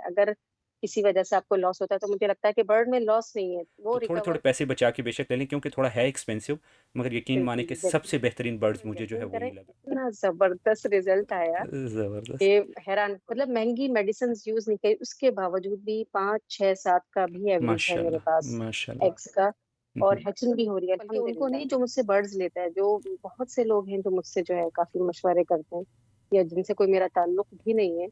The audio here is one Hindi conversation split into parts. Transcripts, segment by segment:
अगर किसी वजह से आपको लॉस होता है तो मुझे लगता है कि बर्ड में लॉस नहीं है, वो तो थोड़े थोड़े रिकवर। पैसे बचा के बेशक ले लें, क्योंकि थोड़ा है एक्सपेंसिव, मगर यकीन माने बिल्कुल, कि देखिए, सबसे बेहतरीन बर्ड्स आपने मुझे जो है यकीन वही करें लगा। इतना ज़बरदस्त रिज़ल्ट आया ज़बरदस्त। कि हैरान, मतलब महँगी मेडिसिन्स यूज़ नहीं करी, उसके बावजूद भी 5, 6, 7 का भी एवरेज है मेरे माशाल्लाह, पास माशाल्लाह। एग्स का। और हम्म। हैचिंग भी हो रही है, बल्कि उनको नहीं जो मुझसे बर्ड्स लेता है, जो बहुत से लोग हैं जो मुझसे जो है काफ़ी मशवरे करते हैं या जिनसे कोई मेरा ताल्लुक भी नहीं है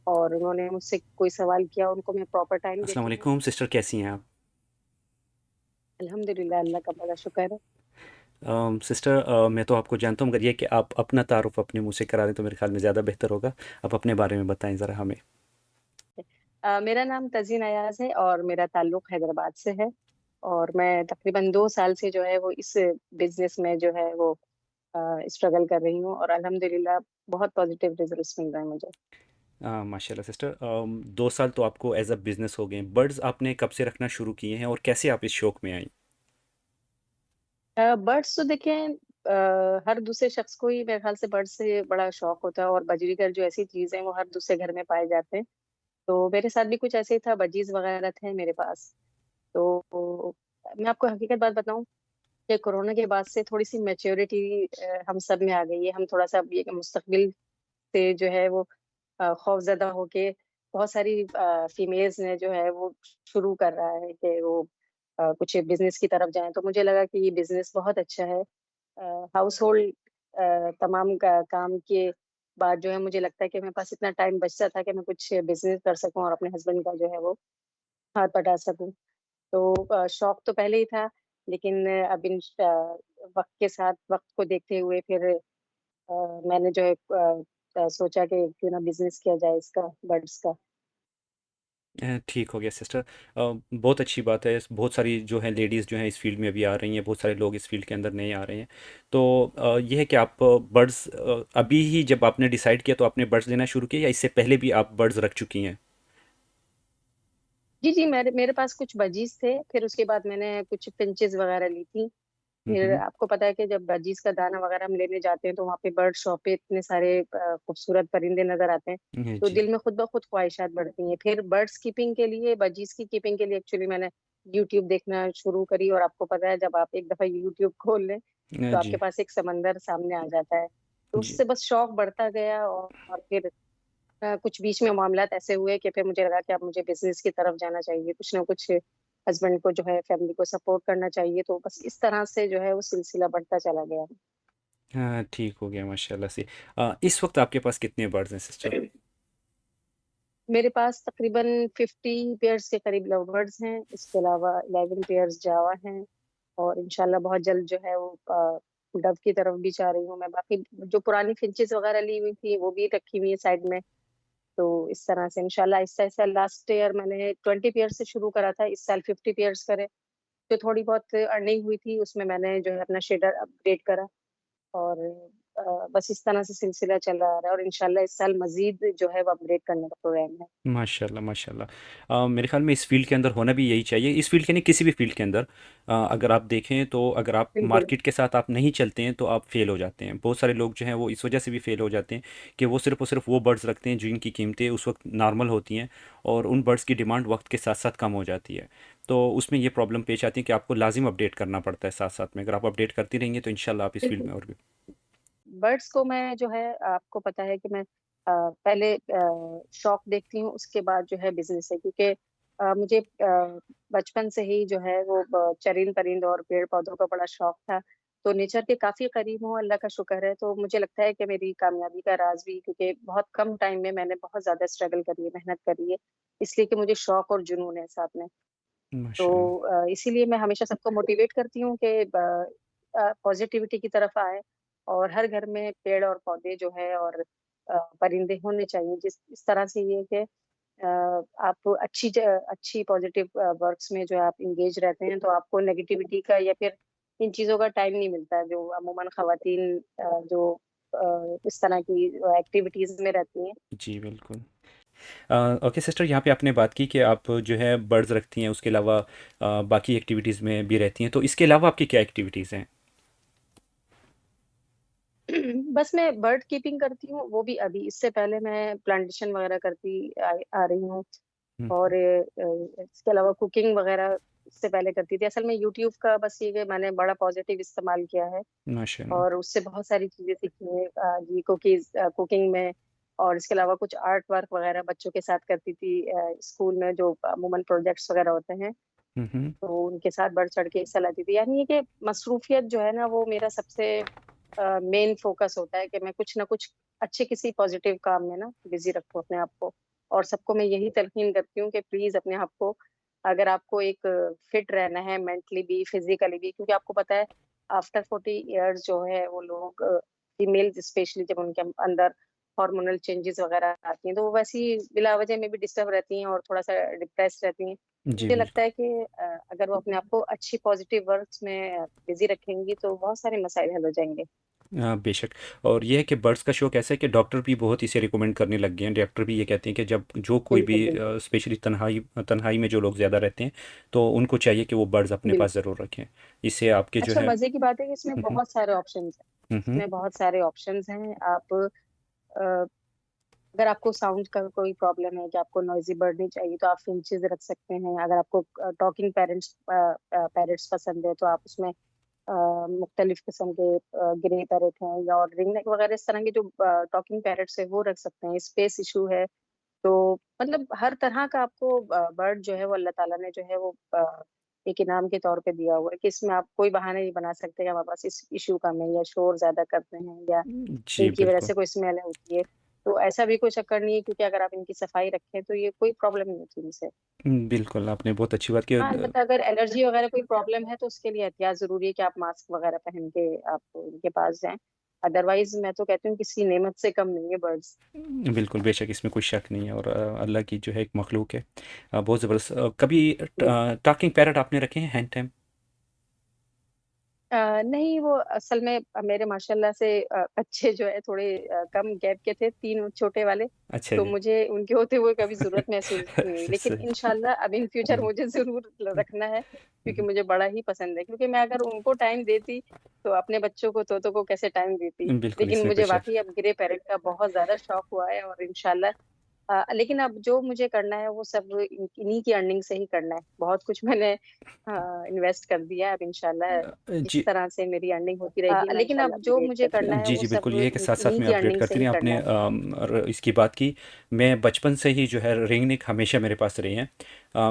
और उन्होंने मुझसे कोई सवाल किया, उनको मैं प्रॉपर टाइम अस्सलाम देती हूँ। वालेकुम सिस्टर, कैसी हैं आप? अल्हम्दुलिल्लाह, अल्लाह का बड़ा शुक्र है। सिस्टर, मैं तो आपको जानता हूँ, मगर ये कि आप अपना तारुफ अपने मुँह से करा दें तो मेरे ख्याल में ज़्यादा बेहतर होगा। आप अपने बारे में बताएं ज़रा हमें। मेरा नाम तज़ीन अयाज़ है और मेरा ताल्लुक हैदराबाद से है और मैं तकरीबन 2 साल से जो है वो इस बिज़नेस में जो है वो स्ट्रगल कर रही हूँ और अल्हम्दुलिल्लाह बहुत पॉजिटिव रिजल्ट्स मिल रहे हैं मुझे। माशाल्लाह सिस्टर, 2 साल तो आपको एज अ बिज़नेस हो गए। बर्ड्स आपने कब से रखना शुरू किए हैं और कैसे आप इस शौक में आई? बर्ड्स तो देखें, हर दूसरे शख्स को ही मेरे ख्याल से बर्ड्स से बड़ा शौक होता है और बजरीगर जो ऐसी चीज़ है वो हर दूसरे घर में पाए जाते हैं। तो मेरे साथ भी कुछ ऐसे ही था, बजीज़ वगैरह थे मेरे पास। तो मैं आपको हकीकत बात बताऊँ कि कोरोना के बाद से थोड़ी-सी मैच्योरिटी हम सब में आ गई है। हम थोड़ा-सा अब ये मुस्तकबिल से जो है वो खौफ़ज़दा होके बहुत सारी फीमेल्स ने जो है वो शुरू कर रहा है कि वो कुछ बिज़नेस की तरफ जाएँ। तो मुझे लगा कि ये बिज़नेस बहुत अच्छा है। हाउस होल्ड तमाम का काम के बाद जो है मुझे लगता है कि मेरे पास इतना टाइम बचता था कि मैं कुछ बिज़नेस कर सकूँ और अपने हस्बैंड का जो है वो हाथ बटा सकूँ। तो शौक तो पहले ही था, लेकिन अब वक़्त के साथ, वक़्त को देखते हुए फिर मैंने जो है सोचा कि क्यों ना बिज़नेस किया जाए इसका, बर्ड्स का। ठीक हो गया सिस्टर। बहुत अच्छी बात है। बहुत सारी जो है लेडीज़ जो हैं इस फील्ड में अभी आ रही हैं, बहुत सारे लोग इस फील्ड के अंदर नए आ रहे हैं। तो ये है कि आप बर्ड्स अभी ही जब आपने डिसाइड किया तो आपने बर्ड्स लेना शुरू किया, या इससे पहले भी आप बर्ड्स रख चुकी हैं? जी, जी, मेरे मेरे पास कुछ बजीज़ थे, फिर उसके बाद मैंने कुछ फिंचेज़ वग़ैरह ली थी। फिर हम्म। आपको पता है कि जब बजीज़ का दाना वग़ैरह हम लेने जाते हैं, तो वहाँ पे बर्ड शॉप पे इतने सारे खूबसूरत परिंदे नज़र आते हैं, तो जी। दिल में खुद ब खुद ख्वाहिशात बढ़ती हैं। फिर बर्ड्स कीपिंग के लिए, बजीज़ की कीपिंग के लिए एक्चुअली मैंने यूट्यूब देखना शुरू करी और आपको पता है जब आप एक दफ़ा यूट्यूब खोल लें, तो आपके जी। पास एक समंदर सामने आ जाता है। तो जी। उससे बस शौक बढ़ता गया और फिर कुछ बीच में मामलात ऐसे हुए कि फिर मुझे लगा कि अब मुझे बिज़नेस की तरफ जाना चाहिए, कुछ ना कुछ हस्बैंड को जो है फैमिली को सपोर्ट करना चाहिए, तो बस इस तरह से जो है वो सिलसिला बढ़ता चला गया। हाँ, ठीक हो गया माशाल्लाह से। इस वक्त आपके पास कितने बर्ड्स हैं सिस्टर? मेरे पास तकरीबन 50 पेयर्स के करीब लव बर्ड्स हैं, इसके अलावा 11 पेयर्स जावा हैं और इंशाल्लाह बहुत जल्द जो है वो डव की तरफ भी जा रही हूँ मैं। बाकी जो पुरानी फिंचेस वगैरह ली हुई थी, वो भी रखी हुई है साइड में। तो इस तरह से इंशाल्लाह आहिस्ता-आहिस्ता, लास्ट ईयर मैंने 20 पेयर्स से शुरू करा था, इस साल 50 पेयर्स करे। जो थोड़ी बहुत अर्निंग हुई थी उसमें मैंने जो है अपना शेडर अपग्रेड करा और बस इस तरह से सिलसिला चल रहा है और इंशाल्लाह इस साल मज़ीद जो है वो अपग्रेड करने का प्रोग्राम है। माशाल्लाह, माशाल्लाह। मेरे ख़्याल में इस फ़ील्ड के अंदर होना भी यही चाहिए। इस फ़ील्ड के नहीं, किसी भी फ़ील्ड के अंदर अगर आप देखें तो अगर आप बिल्कुल। मार्केट के साथ आप नहीं चलते हैं तो आप फ़ेल हो जाते हैं। बहुत सारे लोग जो हैं वो इस वजह से भी फ़ेल हो जाते हैं कि वो सिर्फ़ और सिर्फ़ वो बर्ड्स रखते हैं जिनकी कीमतें उस वक़्त नॉर्मल होती हैं, और उन बर्ड्स की डिमांड वक़्त के साथ-साथ कम हो जाती है। तो उसमें ये प्रॉब्लम पेश आती है कि आपको लाज़िम अपडेट करना पड़ता है साथ-साथ में। अगर आप अपडेट करती रहेंगी तो इंशाल्लाह आप इस फ़ील्ड बिल्कुल। में और भी। बर्ड्स को मैं जो है, आपको पता है कि मैं पहले शौक देखती हूँ, उसके बाद जो है बिज़नेस है, क्योंकि मुझे बचपन से ही जो है वो चरिंद परिंद और पेड़-पौधों का बड़ा शौक था। तो नेचर के काफ़ी करीब हूँ, अल्लाह का शुक्र है। तो मुझे लगता है कि मेरी कामयाबी का राज़ भी, क्योंकि बहुत कम टाइम में मैंने बहुत ज़्यादा स्ट्रगल करी है, मेहनत करी है, इसलिए कि मुझे शौक और जुनून है साथ में। तो माशाल्लाह। इसीलिए मैं हमेशा सबको मोटिवेट करती हूँ कि पॉजिटिविटी की तरफ आएँ और हर घर में पेड़ और पौधे जो है और परिंदे होने चाहिए। जिस इस तरह से ये है कि आप अच्छी पॉजिटिव वर्क्स में जो है आप एंगेज रहते हैं, तो आपको नेगेटिविटी का या फिर इन चीज़ों का टाइम नहीं मिलता है, जो अमूमन ख़वातीन जो इस तरह की एक्टिविटीज़ में रहती हैं। जी, बिल्कुल। ओके सिस्टर, यहाँ पे आपने बात की कि आप जो है बर्ड्स रखती हैं, उसके अलावा बाकी एक्टिविटीज़ में भी रहती हैं, तो इसके अलावा आपकी क्या एक्टिविटीज़ हैं? बस मैं बर्ड कीपिंग करती हूँ, वो भी अभी, इससे पहले मैं प्लांटेशन वगैरह करती आ रही हूँ। हुँ, और इसके अलावा कुकिंग वगैरह इससे पहले करती थी। असल में यूट्यूब का बस ये कि मैंने बड़ा पॉजिटिव इस्तेमाल किया है माशाल्लाह। और उससे बहुत सारी चीजें सीखी हैं जी कुकिंग में। और इसके अलावा कुछ आर्ट वर्क वगैरह बच्चों के साथ करती थी स्कूल में, जो अमूमन प्रोजेक्ट्स वगैरह होते हैं हुँ, हुँ। तो उनके साथ बढ़ चढ़ के हिस्सा लेती थी। यानी ये कि मसरूफियत जो है ना वो मेरा सबसे मेन फोकस होता है कि मैं कुछ ना कुछ अच्छे किसी पॉजिटिव काम में ना बिजी रखूं अपने आप को। और सबको मैं यही तलकीन करती हूँ कि प्लीज अपने आप को, अगर आपको एक फिट रहना है मेंटली भी फिजिकली भी, क्योंकि आपको पता है आफ्टर 40 इयर्स जो है वो लोग फीमेल्स स्पेशली जब उनके अंदर हार्मोनल चेंजेस वगैरह आती हैं तो वो वैसी बिला वजह में भी डिस्टर्ब रहती हैं और थोड़ा सा डिप्रेस रहती हैं। जी, मुझे लगता बिल्कुल। है कि अगर वो अपने आप को अच्छी पॉजिटिव वर्क्स में बिजी रखेंगी तो बहुत सारे मसाइल हल हो जाएंगे। बेशक। और ये है कि बर्ड्स का शौक ऐसा है कि डॉक्टर भी बहुत इसे रिकमेंड करने लग गए हैं। डॉक्टर भी ये कहते हैं कि जब जो कोई भी बिल्कुल बिल्कुल। स्पेशली तन्हाई तन्हाई में जो लोग ज़्यादा रहते हैं, तो उनको चाहिए कि वो बर्ड्स अपने पास बिल्कुल। ज़रूर रखें। इससे आपके जो अच्छा, है। मजे की बात है कि इसमें हुँ, हुँ। बहुत सारे ऑप्शंस हैं। हुँ, हुँ। इसमें बहुत सारे ऑप्शंस हैं। आप अगर आपको साउंड का कोई प्रॉब्लम है कि आपको नॉइजी बर्ड नहीं चाहिए तो आप फिंचेस रख सकते हैं। अगर आपको टॉकिंग पैरेट्स पसंद है तो आप उसमें मुख्तलिफ किस्म के ग्रे पैरेट हैं या और रिंगनेक वगैरह इस तरह के जो टॉकिंग पैरेट्स है वो रख सकते हैं। स्पेस इशू है तो मतलब हर तरह का आपको बर्ड जो है वो अल्लाह ताला ने जो है वो एक इनाम के तौर पे दिया हुआ है कि इसमें आप कोई बहाने नहीं बना सकते कि हमारे पास इस इशू कम है या शोर ज्यादा करते हैं या जी, इनकी वजह बिल्कुल। से कोई स्मेल होती है। तो ऐसा भी कोई चक्कर नहीं है, क्योंकि अगर आप इनकी सफाई रखें तो ये कोई प्रॉब्लम नहीं होती इनसे। बिल्कुल, आपने बहुत अच्छी बात की। हाँ, अलबत्ता अगर एलर्जी वगैरह कोई प्रॉब्लम है तो उसके लिए एहतियात जरूरी है कि आप मास्क वगैरह पहन के आप इनके पास जाएं। अदरवाइज मैं तो कहती हूँ किसी नेमत से कम नहीं है बर्ड्स। बिल्कुल, बेशक इसमें कोई शक नहीं है। और अल्लाह की जो है एक मखलूक है, बहुत ज़बरदस्त। कभी टॉकिंग पैरट आपने रखे हैं हैंड टाइम? नहीं, वो असल में मेरे माशाल्लाह से बच्चे जो है थोड़े कम गैप के थे, तीन छोटे वाले। अच्छा तो जी। मुझे उनके होते हुए कभी जरूरत महसूस नहीं हुई, लेकिन सही। इंशाल्लाह अब इन फ्यूचर हुँ, मुझे जरूर रखना है, क्योंकि हुँ। मुझे बड़ा ही पसंद है। क्योंकि मैं अगर उनको टाइम देती तो अपने बच्चों को तोतों को कैसे टाइम देती। बिल्कुल, लेकिन इसमें कोई मुझे शक। वाकई अब ग्रे पैरेट का बहुत ज्यादा शौक हुआ है और इंशाल्लाह लेकिन अब जो मुझे करना है वो सब इन्हीं की अर्निंग से ही करना है। बहुत कुछ मैंने इन्वेस्ट कर दिया है। अब इंशाल्लाह इस जी। तरह से मेरी अर्निंग होती रहेगी ना, लेकिन इंशाल्लाह अब जो जी, मुझे करना है जी, वो जी, सब बिल्कुल, ये है कि साथ-साथ इन्हीं में की अपडेट अर्निंग से करती ही रहें करना आपने। है। और इसकी बात की, मैं बचपन से ही जो है रिंगनेक हमेशा मेरे पास रही हैं।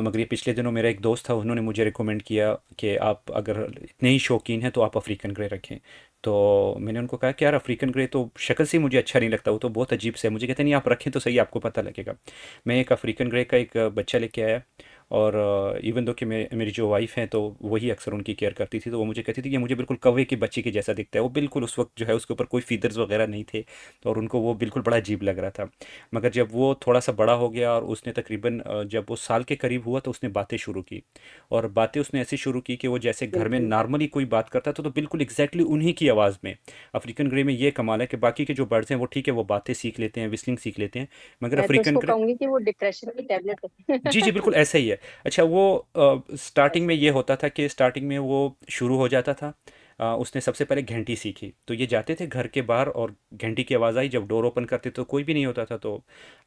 मगर ये पिछले दिनों मेरा एक दोस्त था, उन्होंने मुझे रिकमेंड किया कि आप अगर इतने ही शौकीन हैं तो आप अफ्रीकन ग्रे रखें। तो मैंने उनको कहा कि यार अफ्रीकन ग्रे तो शक्ल से ही मुझे अच्छा नहीं लगता, वो तो बहुत अजीब से है। मुझे कहते नहीं, आप रखें तो सही, आपको पता लगेगा। मैं एक अफ्रीकन ग्रे का एक बच्चा लेके आया। और इवन दो कि मेरी जो वाइफ़ हैं तो वही अक्सर उनकी केयर करती थी, तो वो मुझे कहती थी कि मुझे बिल्कुल कौवे की बच्चे के जैसा दिखता है। वो बिल्कुल उस वक्त जो है उसके ऊपर कोई फीदर्स वगैरह नहीं थे, तो और उनको वो बिल्कुल बड़ा अजीब लग रहा था। मगर जब वो थोड़ा सा बड़ा हो गया और उसने तकरीबन जब वो साल के करीब हुआ तो उसने बातें शुरू की। और बातें उसने ऐसी शुरू की कि वो जैसे घर में बिल्कुल। नॉर्मली कोई बात करता था तो बिल्कुल एग्जैक्टली उन्हीं की आवाज़ में। अफ्रीकन ग्रे में ये कमाल है कि बाकी के जो बर्ड्स हैं वो ठीक है, वो बातें सीख लेते हैं, विस्लिंग सीख लेते हैं, मगर मैं तो अफ्रीकन उसको ग्रे। कहूंगी कि वो डिप्रेशन की टैबलेट जी, जी, है। बिल्कुल ऐसा ही है। अच्छा, वो स्टार्टिंग ऐसे में ही। ये होता था कि स्टार्टिंग में वो शुरू हो जाता था। उसने सबसे पहले घंटी सीखी, तो ये जाते थे घर के बाहर और घंटी की आवाज़ आई, जब डोर ओपन करते तो कोई भी नहीं होता था। तो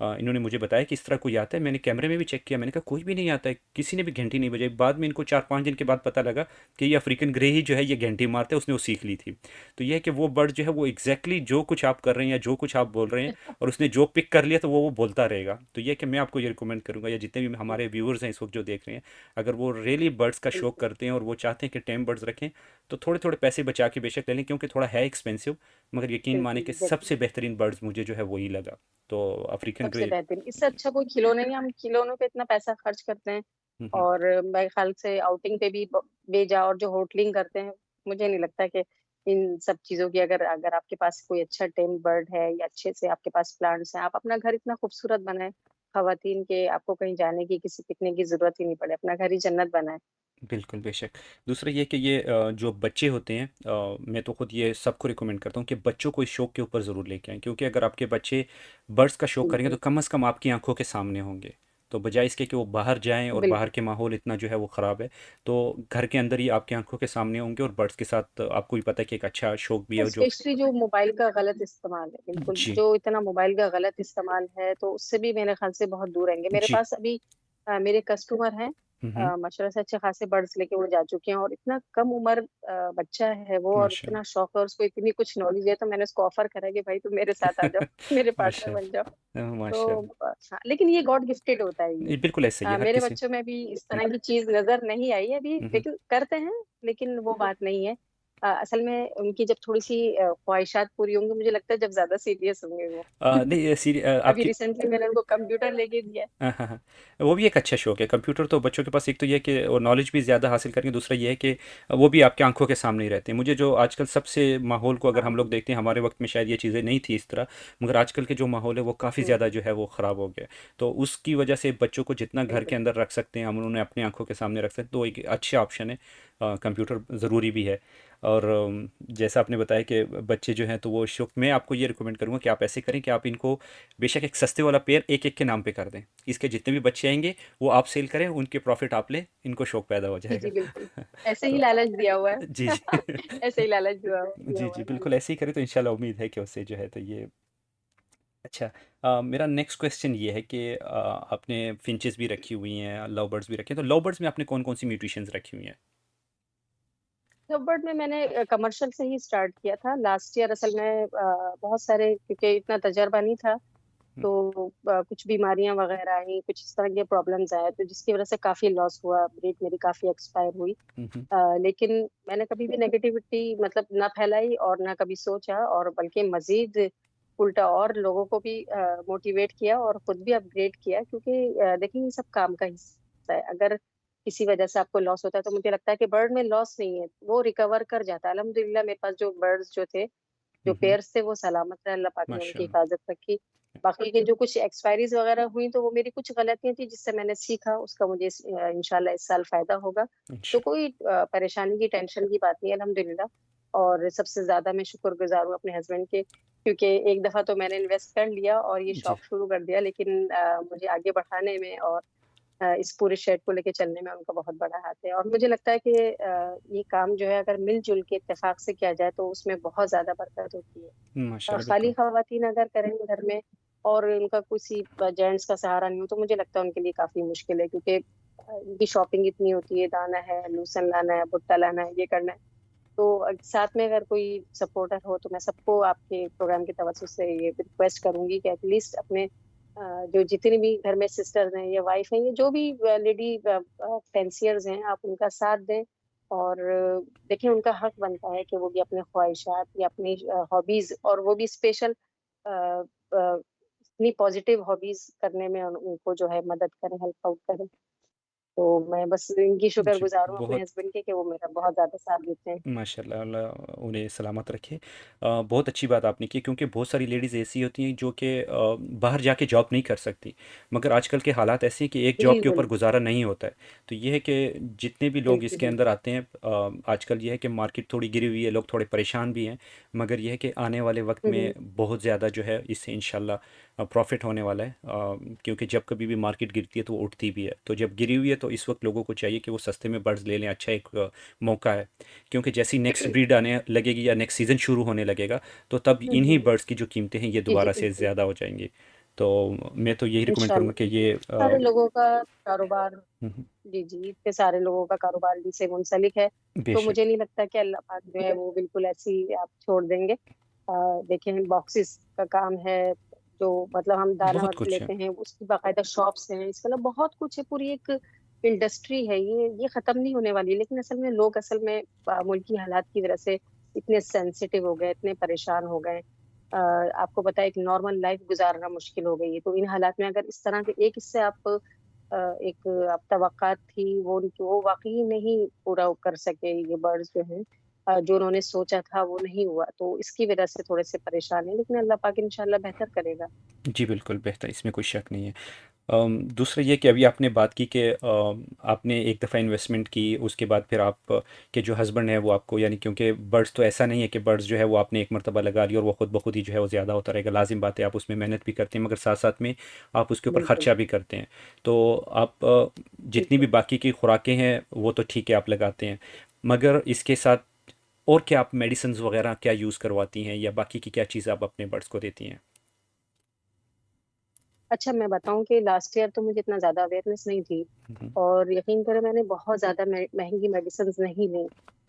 इन्होंने मुझे बताया कि इस तरह कोई आता है। मैंने कैमरे में भी चेक किया, मैंने कहा कोई भी नहीं आता है, किसी ने भी घंटी नहीं बजाई। बाद में इनको 4-5 दिन के बाद पता लगा कि ये अफ्रीकन ग्रे ही जो है ये घंटी मारता है, उसने वो सीख ली थी। तो ये है कि वो बर्ड जो है वो एग्जैक्टली जो कुछ आप कर रहे हैं या जो कुछ आप बोल रहे हैं, और उसने जो पिक कर लिया तो वो बोलता रहेगा। तो ये है कि मैं आपको ये रिकमेंड करूंगा, या जितने भी हमारे व्यूअर्स हैं इस वक्त जो देख रहे हैं, अगर वो रियली बर्ड्स का शौक बिल्कुल करते हैं और वो चाहते हैं कि टेम बर्ड्स रखें, तो थोड़े थोड़े पैसे बचा के बेशक ले लें, क्योंकि थोड़ा है एक्सपेंसिव। मगर यकीन माने बिल्कुल कि बिल्कुल। सबसे बेहतरीन बर्ड्स मुझे जो है वही लगा। तो अफ्रीकन सबसे ग्रे। बेहतरीन, इससे अच्छा कोई खिलौने नहीं। हम खिलौनों पे इतना पैसा खर्च करते हैं हम्म, और मेरे ख्याल से आउटिंग पे भी बेजा, और जो होटलिंग करते हैं, मुझे नहीं लगता कि इन सब चीजों की, अगर अगर आपके पास कोई अच्छा टेम बर्ड है या अच्छे से आपके पास प्लांट्स हैं, आप अपना घर इतना खूबसूरत बनाए खवातीन के, आपको कहीं जाने की किसी पिकनिक की जरूरत ही नहीं पड़े, अपना घर ही जन्नत बनाए। बिल्कुल, बेशक। दूसरा ये कि ये जो बच्चे होते हैं, मैं तो खुद ये सबको रिकमेंड करता हूँ कि बच्चों को इस शौक के ऊपर ज़रूर लेके आएँ, क्योंकि अगर आपके बच्चे बर्ड्स का शौक करेंगे तो बिल्कुल कम से कम आपकी आंखों के सामने होंगे। तो बजाय इसके कि वो बाहर जाएं, और बाहर बिल्कुल। के माहौल इतना जो है वो ख़राब है, तो घर के अंदर ही आपकी आंखों के सामने होंगे। और बर्ड्स के साथ आपको भी पता है कि एक अच्छा शौक भी है जो। स्पेशली जो मोबाइल का गलत इस्तेमाल है, बिल्कुल जी, जो इतना मोबाइल का गलत इस्तेमाल है तो उससे भी मेरे ख्याल से बहुत दूर रहेंगे। मेरे जी। पास अभी मेरे कस्टमर हैं, हम्म। माशाल्लाह से अच्छे खासे बर्ड्स लेके वो जा चुके हैं, और इतना कम उम्र बच्चा है वो, और माशा इतना शौक है और उसको इतनी कुछ नॉलेज है, तो मैंने उसको ऑफर करा कि भाई तुम मेरे साथ आ जाओ, मेरे पार्टनर बन जाओ। माशाल्लाह तो माशाल्लाह। हाँ, लेकिन ये गॉड गिफ्टेड होता है ये। ये बिल्कुल ऐसा ही है हर मेरे किसी। बच्चों में भी इस तरह की चीज नजर नहीं आई है अभी, हम्म। लेकिन करते हैं, लेकिन वो बात नहीं है। असल में उनकी जब थोड़ी सी ख्वाहिशात पूरी होंगी, मुझे लगता है जब ज्यादा सीरियस होंगे वो। नहीं अभी आपकी। रिसेंटली मैंने उनको कंप्यूटर लेके दिया है। हाँ हाँ हाँ। वो भी एक अच्छा शौक है कंप्यूटर, तो बच्चों के पास एक तो ये है कि वो नॉलेज भी ज़्यादा हासिल करेंगे, दूसरा ये है कि वो भी आपके आंखों के सामने ही रहते हैं। मुझे जो आजकल सबसे माहौल को अगर हम हाँ। लोग देखते हैं, हमारे वक्त में शायद ये चीज़ें नहीं थी इस तरह, मगर आजकल के जो माहौल है वो काफ़ी हम्म, ज़्यादा जो है वो ख़राब हो गया है। तो उसकी वजह से बच्चों को जितना सही घर के बात। अंदर रख सकते हैं हम उन्हें अपनी आंखों के सामने रख सकते हैं, तो एक अच्छा ऑप्शन है। कंप्यूटर ज़रूरी भी है। और जैसा आपने बताया कि बच्चे जो हैं तो वो शौक, मैं आपको ये रिकमेंड करूँगा कि आप ऐसे करें कि आप इनको बेशक एक सस्ते वाला पेयर एक एक के नाम पे कर दें। इसके जितने भी बच्चे आएंगे वो आप सेल करें, उनके प्रॉफिट आप लें, इनको शौक पैदा हो जी जाएगा। जी बिल्कुल, ऐसे ही तो लालच दिया हुआ जी है। जी। ऐसे ही लालच दिया जी हुआ जी है बिल्कुल मैंने। ऐसे ही करें तो इंशाल्लाह उम्मीद है कि उससे जो है तो ये अच्छा। मेरा नेक्स्ट क्वेश्चन ये है कि आपने फिंचेस भी रखी हुई हैं, लव बर्ड्स भी रखे हैं, तो लव बर्ड्स में आपने कौन कौन सी म्यूटेशंस रखी हुई हैं? थपबर्ड में मैंने कमर्शियल से ही स्टार्ट किया था लास्ट ईयर। असल में बहुत सारे, क्योंकि इतना तजर्बा नहीं था, हम्म। तो कुछ बीमारियां वगैरह आई, कुछ इस तरह के प्रॉब्लम्स आए, तो जिसकी वजह से काफी लॉस हुआ, ब्रीड मेरी काफी एक्सपायर हुई। हम्म। लेकिन मैंने कभी भी नेगेटिविटी मतलब ना फैलाई और ना कभी सोचा, और बल्कि मजीद उल्टा और लोगों को भी मोटिवेट किया और खुद भी अपग्रेड किया, क्योंकि देखिए ये सब काम का हिस्सा है। अगर किसी वजह से आपको लॉस होता है, तो मुझे लगता है कि बर्ड में लॉस नहीं है, वो रिकवर कर जाता है। अल्हम्दुलिल्लाह मेरे पास जो बर्ड्स जो थे, जो हम्म। पेयर्स थे, वो सलामत रहे, अल्लाह पाक ने उनकी माशाल्लाह। हिफाजत रखी। बाकी के जो कुछ एक्सपायरीज वगैरह हुई, तो वो मेरी कुछ गलतियां थी जिससे मैंने सीखा, उसका मुझे इंशाल्लाह इस साल फायदा होगा। तो इंशाल्लाह। कोई परेशानी की, टेंशन की बात नहीं है, अल्हम्दुलिल्लाह। और सबसे ज्यादा मैं शुक्रगुजार हूँ अपने हस्बैंड के, क्योंकि एक दफा तो मैंने इन्वेस्ट कर लिया और ये जी शौक शुरू कर दिया, लेकिन मुझे आगे बढ़ाने में और इस पूरे शेड को लेके चलने में उनका बहुत बड़ा हाथ है। और मुझे लगता है कि ये काम जो है, अगर मिलजुल के इत्तेफाक से किया जाए, तो उसमें बहुत ज्यादा बरकत होती है। माशाल्लाह खाली बिल्कुल। खवातीन अगर करें घर में, और उनका किसी जेंट्स का सहारा नहीं हो, तो मुझे लगता है उनके लिए काफी मुश्किल है, क्योंकि उनकी शॉपिंग इतनी होती है, दाना है, लूसन लाना है, भुट्टा लाना है, ये करना है। तो साथ में अगर कोई सपोर्टर हो, तो मैं सबको आपके प्रोग्राम की तवज्जो से ये रिक्वेस्ट करूंगी कि एटलीस्ट अपने जो जितनी भी घर में सिस्टर्स हैं या वाइफ हैं, ये जो भी लेडी फैंसियर्स हैं, आप उनका साथ दें। और देखिए उनका हक बनता है कि वो भी अपने ख्वाहिशात या अपनी हॉबीज, और वो भी स्पेशल इतनी पॉजिटिव हॉबीज करने में उनको जो है मदद करें, हेल्प आउट करें। तो मैं बस इनकी जी शुक्रगुजार हूँ अपने बहुत हस्बैंड के, कि वो मेरा बहुत ज्यादा साथ देते हैं। माशाल्लाह, अल्लाह उन्हें सलामत रखे। बहुत अच्छी बात आपने की, क्योंकि बहुत सारी लेडीज़ ऐसी होती हैं जो कि बाहर जाके जॉब नहीं कर सकती, मगर आजकल के हालात ऐसे हैं कि एक जॉब के ऊपर बिल्कुल गुजारा नहीं होता है। तो ये है कि जितने भी लोग बिल्कुल इसके अंदर बिल्कुल। आते हैं, आजकल ये है कि मार्केट थोड़ी गिरी हुई है, लोग थोड़े परेशान भी हैं, मगर ये है कि आने वाले वक्त में हम्म, बहुत ज़्यादा जो है इससे इंशाल्लाह प्रॉफिट होने वाला है। क्योंकि जब कभी भी मार्केट गिरती है तो वो उठती भी है, तो जब गिरी हुई है तो इस वक्त लोगों को चाहिए कि वो सस्ते में बर्ड्स ले लें, अच्छा एक मौका है। क्योंकि जैसी नेक्स्ट ब्रीड आने लगेगी या नेक्स्ट सीज़न शुरू होने लगेगा, तो तब इन्हीं हम्म। बर्ड्स की जो कीमतें हैं ये जी जी दोबारा से बिल्कुल। ज़्यादा हो जाएंगी। तो मैं तो यही रिकमेंड करूँगा कि इंशाल्लाह ये सारे लोगों का कारोबार, हम्म, जी जी, इतने सारे लोगों का कारोबार इनसे मुंसलिक है। तो बेशक। मुझे नहीं लगता कि अल्लाह पाक जो है वो बिल्कुल ऐसी आप छोड़ देंगे। देखें, बॉक्सेस का काम है, जो मतलब हम दाना बहुत कुछ है। लेते हैं, उसकी बाकायदा शॉप्स हैं, इसके अलावा बहुत कुछ है, पूरी एक इंडस्ट्री है, ये खत्म नहीं होने वाली। लेकिन असल में लोग, असल में मुल्की हालात की वजह से इतने सेंसिटिव हो गए, इतने परेशान हो गए। आपको पता है, एक नॉर्मल लाइफ गुजारना मुश्किल हो गई है। तो इन हालात में अगर इस तरह के एक इससे आप एक आप तवक्कात थी, वो उनकी वो वाकई नहीं पूरा कर सके, ये बर्ड्स जो हैं, जो उन्होंने सोचा था वो नहीं हुआ, तो इसकी वजह से थोड़े से परेशान है, लेकिन अल्लाह पाक इंशाल्लाह बेहतर करेगा। जी बिल्कुल बेहतर, इसमें कोई शक नहीं है। दूसरा ये कि अभी आपने बात की कि आपने एक दफ़ा इन्वेस्टमेंट की, उसके बाद फिर आप के जो हस्बैंड है वो आपको, यानी क्योंकि बर्ड्स तो ऐसा नहीं है कि बर्ड्स जो है वो आपने एक मरतबा लगा लिया और वो खुद ब खुद ही जो है वो ज़्यादा होता रहेगा। लाजिम बात है आप उसमें मेहनत भी करते हैं, मगर साथ साथ में आप उसके ऊपर बिल्कुल ख़र्चा भी करते हैं। तो आप जितनी भी बिल्कुल। बाकी की खुराकें हैं वो तो ठीक है आप लगाते हैं, मगर इसके साथ और क्या आप मेडिसिन वगैरह क्या यूज़ करवाती हैं, या बाकी की क्या चीज़ आप अपने बर्ड्स को देती हैं? अच्छा, मैं बताऊं कि लास्ट ईयर तो मुझे इतना ज्यादा अवेयरनेस नहीं थी, हम्म, और यकीन करें मैंने बहुत ज्यादा महंगी मेडिसिन नहीं ली।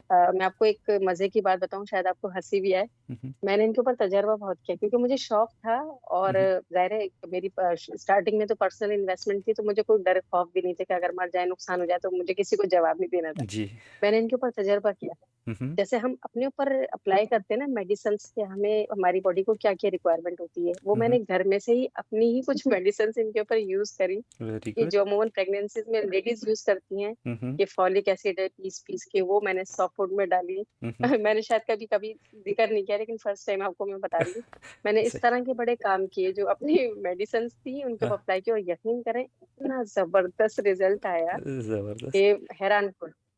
मैं आपको एक मजे की बात बताऊं, शायद आपको हंसी भी आए। हम्म, मैंने इनके ऊपर तजर्बा बहुत किया क्योंकि मुझे शौक था। और हम्म, जाहिर है मेरी स्टार्टिंग में तो पर्सनल इन्वेस्टमेंट थी, तो मुझे कोई डर खौफ भी नहीं था कि अगर मर जाए, नुकसान हो जाए, तो मुझे किसी को जवाब नहीं देना था। जी। मैंने इनके ऊपर तजर्बा किया। हम्म, जैसे हम अपने ऊपर अप्लाई करते हैं ना मेडिसिन के, हमें हमारी बॉडी को क्या क्या रिक्वायरमेंट होती है, वो हम्म, मैंने घर में से ही अपनी ही कुछ मेडिसिन इनके ऊपर यूज करी। वेरी ये गुड। जो अमूमन प्रेगनेंसीज में लेडीज यूज करती हैं, हम्म, ये फॉलिक एसिड है पीस पीस के, वो मैंने सॉफ्ट फूड में डाली। हम्म, मैंने शायद कभी कभी जिक्र नहीं किया, लेकिन फर्स्ट टाइम आपको मैं बता रही हूँ। मैंने इस सही। तरह के बड़े काम किए जो अपनी मेडिसिन थी उनके ऊपर हाँ, अप्लाई किया, और यकीन करें इतना जबरदस्त रिजल्ट आया जबरदस्त। कि हैरान।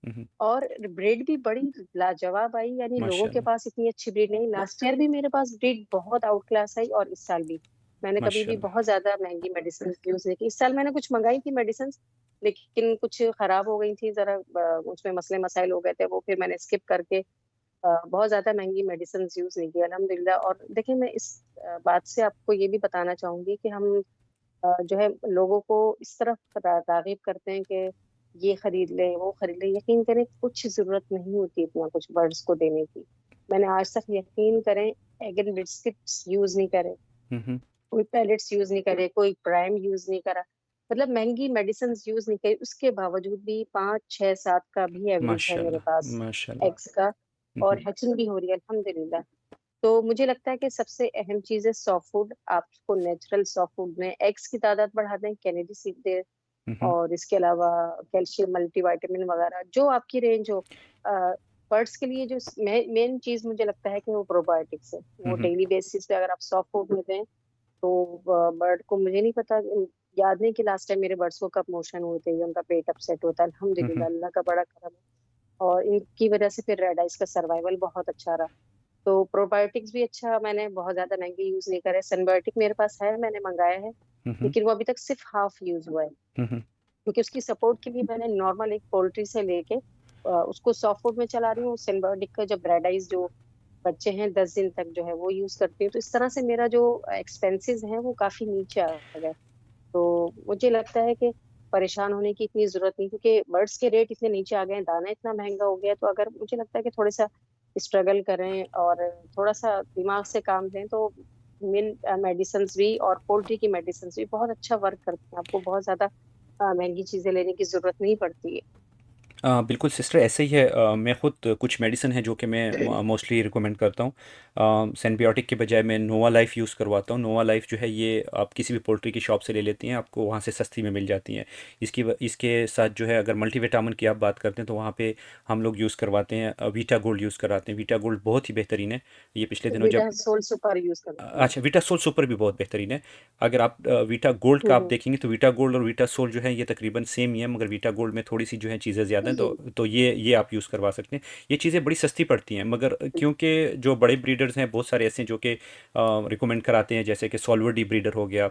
हम्म, और ब्रेड भी बड़ी लाजवाब आई, यानी लोगों के माशाल्लाह। पास इतनी अच्छी ब्रीड नहीं। लास्ट ईयर भी मेरे पास ब्रीड बहुत आउट क्लास आई, और इस साल भी मैंने कभी भी माशाल्लाह। बहुत ज्यादा महंगी मेडिसिन यूज नहीं की। इस साल मैंने कुछ मंगाई थी मेडिसिन, लेकिन कुछ खराब हो गई थी जरा, उसमें मसले मसाइल हो गए थे, वो फिर मैंने स्किप करके बहुत ज्यादा महंगी मेडिसिन यूज नहीं की, अल्हम्दुलिल्लाह। और देखिए, मैं इस बात से आपको ये भी बताना चाहूंगी कि हम जो है लोगों को इस तरफ रागिब करते हैं कि ये खरीद ले वो खरीद ले। यकीन करें, कुछ जरूरत नहीं होती इतना कुछ बर्ड्स को देने की। मैंने आज तक, यकीन करें, एग बिस्किट्स यूज नहीं करे, हम्म, कोई पैलेट्स यूज नहीं करे, कोई प्राइम यूज नहीं करा, मतलब महंगी मेडिसिन यूज नहीं करी। उसके बावजूद भी 5 6 7 का भी एवरेज है मेरे माशाल्लाह। पास माशाल्लाह। एग्स का। और हम्म, हैचिंग भी हो रही है अल्हम्दुलिल्लाह। तो मुझे लगता है कि सबसे अहम चीज है सॉफ्ट फूड। आपको नेचुरल सॉफ्ट फूड में एग्स की तादाद बढ़ा दें, कैनेडी सीड दें, हम्म, और इसके अलावा कैल्शियम मल्टीविटामिन वगैरह जो आपकी रेंज हो। बर्ड्स के लिए जो मेन चीज मुझे लगता है कि वो प्रोबायोटिक्स है। वो हम्म, डेली बेसिस पे अगर आप सॉफ्ट फूड में दें, तो बर्ड को, मुझे नहीं पता, याद नहीं कि लास्ट टाइम मेरे बर्ड्स को कब मोशन हुए थे या उनका पेट अपसेट होता है। हम्म, अल्हम्दुलिल्लाह, अल्लाह का बड़ा करम है। और इनकी वजह से फिर रेड आइस का सर्वाइवल बहुत अच्छा रहा। तो प्रोबायोटिक्स भी अच्छा, मैंने बहुत ज्यादा महंगे यूज नहीं करे। सनबायोटिक मेरे पास है, मैंने मंगाया है, हम्म, लेकिन वो अभी तक सिर्फ हाफ यूज हुआ है। हम्म, क्योंकि उसकी सपोर्ट के लिए मैंने नॉर्मल एक पोल्ट्री से लेके उसको सॉफ्ट फूड में चला रही हूँ। सिम्बायोटिक का जब रेड आइस जो बच्चे हैं 10 दिन तक जो है वो यूज करती हूँ, तो इस तरह से मेरा जो एक्सपेंसेस हैं वो काफी नीचे आ गए। तो मुझे लगता है कि परेशान होने की इतनी जरूरत नहीं, क्योंकि बर्ड्स के रेट इतने नीचे आ गए हैं, दाना इतना महंगा हो गया है। तो अगर, मुझे लगता है कि थोड़ा सा स्ट्रगल करें और थोड़ा सा दिमाग से काम लें, तो मिल मेडिसिन भी और पोल्ट्री की मेडिसिन भी बहुत अच्छा वर्क करते हैं। आपको बहुत ज्यादा महंगी चीजें लेने की जरूरत नहीं पड़ती है। बिल्कुल सिस्टर, ऐसे ही है। मैं खुद कुछ मेडिसिन है जो कि मैं मोस्टली रिकमेंड करता हूँ। सिम्बियोटिक के बजाय मैं नोवा लाइफ यूज़ करवाता हूँ। नोवा लाइफ जो है ये आप किसी भी पोल्ट्री की शॉप से ले लेती हैं, आपको वहाँ से सस्ती में मिल जाती हैं। इसके साथ जो है, अगर मल्टीविटामिन की आप बात करते हैं तो वहाँ पे हम लोग यूज़ करवाते हैं, वीटा गोल्ड यूज़ कराते हैं। वीटा गोल्ड बहुत ही बेहतरीन है। ये पिछले दिनों जब, विटा सोल सुपर यूज करती हूँ। अच्छा, वीटा सोल सुपर भी बहुत बेहतरीन है। अगर आप वीटा गोल्ड का आप हम्म। देखेंगे तो वीटा गोल्ड और वीटा सोल जो है ये तकरीबन सेम ही है, मगर वीटा गोल्ड में थोड़ी सी जो है चीज़ें ज़्यादा हैं। तो ये आप यूज़ करवा सकते हैं। ये चीज़ें बड़ी सस्ती पड़ती हैं, मगर क्योंकि जो बड़े ब्रीडर्स हैं बहुत सारे ऐसे हैं जो कि रिकमेंड कराते हैं, जैसे कि सॉल्वर्डी ब्रीडर हो गया,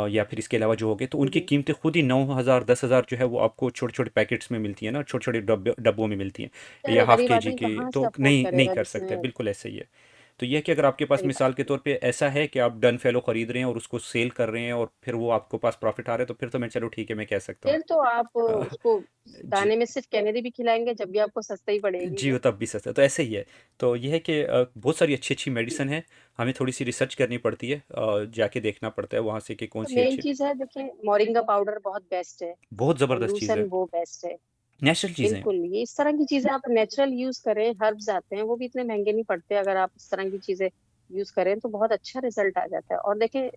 या फिर इसके अलावा जो हो गए, तो उनकी हम्म। कीमतें खुद ही 9,000 10,000 जो है वो आपको छोटे छोटे पैकेट्स में मिलती है ना, छोटे छोटे डब्बों में मिलती हैं, या अरे हाफ गरीब के जी आदमी की, कहाँ से तो अफोर्ड नहीं नहीं करेगा कर सकते, जिसमें। बिल्कुल ऐसे ही है। तो ये है कि अगर आपके पास सही मिसाल बात के है। तौर पे ऐसा है कि आप डन फेलो खरीद रहे हैं और उसको सेल कर रहे हैं और फिर वो आपको पास प्रॉफिट आ रहा है, तो फिर तो मैं चलो ठीक है, मैं कह सकता हूँ। फिर तो आप अ, उसको जी। दाने में सिर्फ कैनरी भी खिलाएंगे, जब भी आपको सस्ता ही पड़ेगी जी, वो वो। तब भी सस्ता है, तो ऐसे ही है। तो ये है कि बहुत सारी अच्छी अच्छी मेडिसिन है। हमें थोड़ी सी रिसर्च करनी पड़ती है, जाके देखना पड़ता है वहाँ से कि कौन तो सी मेन अच्छी। चीज है, देखिए, मोरिंगा पाउडर बहुत बेस्ट है, बहुत और ज़बरदस्त चीज़ लूसन है। वो बेस्ट है। नेचुरल चीज़ें हैं। बिल्कुल, ये इस तरह की चीजें आप नेचुरल यूज करें, हर्ब्स आते हैं वो भी इतने महंगे नहीं पड़ते। अगर आप इस तरह की चीजें यूज करें तो बहुत अच्छा रिजल्ट आ जाता है। और देखें,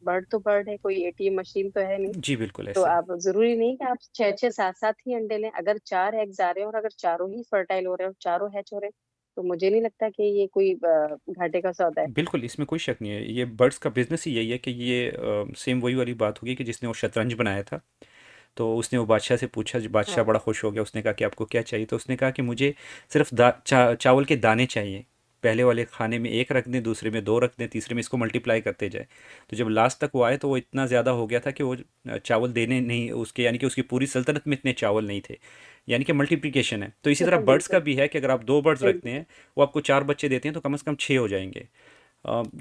बर्ड तो बर्ड है, कोई एटीएम मशीन तो है नहीं। जी बिल्कुल तो ऐसे ही। आप, जरूरी नहीं कि आप 6 6 7 7 ही अंडे लें। अगर 4 एग्स आ रहे हैं और अगर चारों ही फर्टाइल हो रहे हैं और चारों हैच हो रहे हैं, तो मुझे नहीं लगता कि ये कोई घाटे का सौदा है। बिल्कुल, इसमें कोई शक नहीं है, ये बर्ड्स का बिजनेस ही यही है कि ये सेम वही वाली बात होगी कि जिसने वो शतरंज बनाया था, तो उसने वो बादशाह से पूछा, बादशाह हाँ। बड़ा खुश हो गया। उसने कहा कि आपको क्या चाहिए, तो उसने कहा कि मुझे सिर्फ चावल के दाने चाहिए। पहले वाले खाने में एक रख दें, दूसरे में दो रख दें, तीसरे में इसको मल्टीप्लाई करते जाए। तो जब लास्ट तक वो आए तो वो इतना ज़्यादा हो गया था कि वो चावल देने नहीं उसके, यानी कि उसकी पूरी सल्तनत में इतने चावल नहीं थे। यानी कि मल्टीप्लिकेशन है। तो इसी तरह बिल्कुल बर्ड्स का बिल्कुल भी है कि अगर आप 2 बर्ड्स रखते बिल्कुल हैं, वो आपको 4 बच्चे देते हैं, तो कम से कम 6 हो जाएंगे।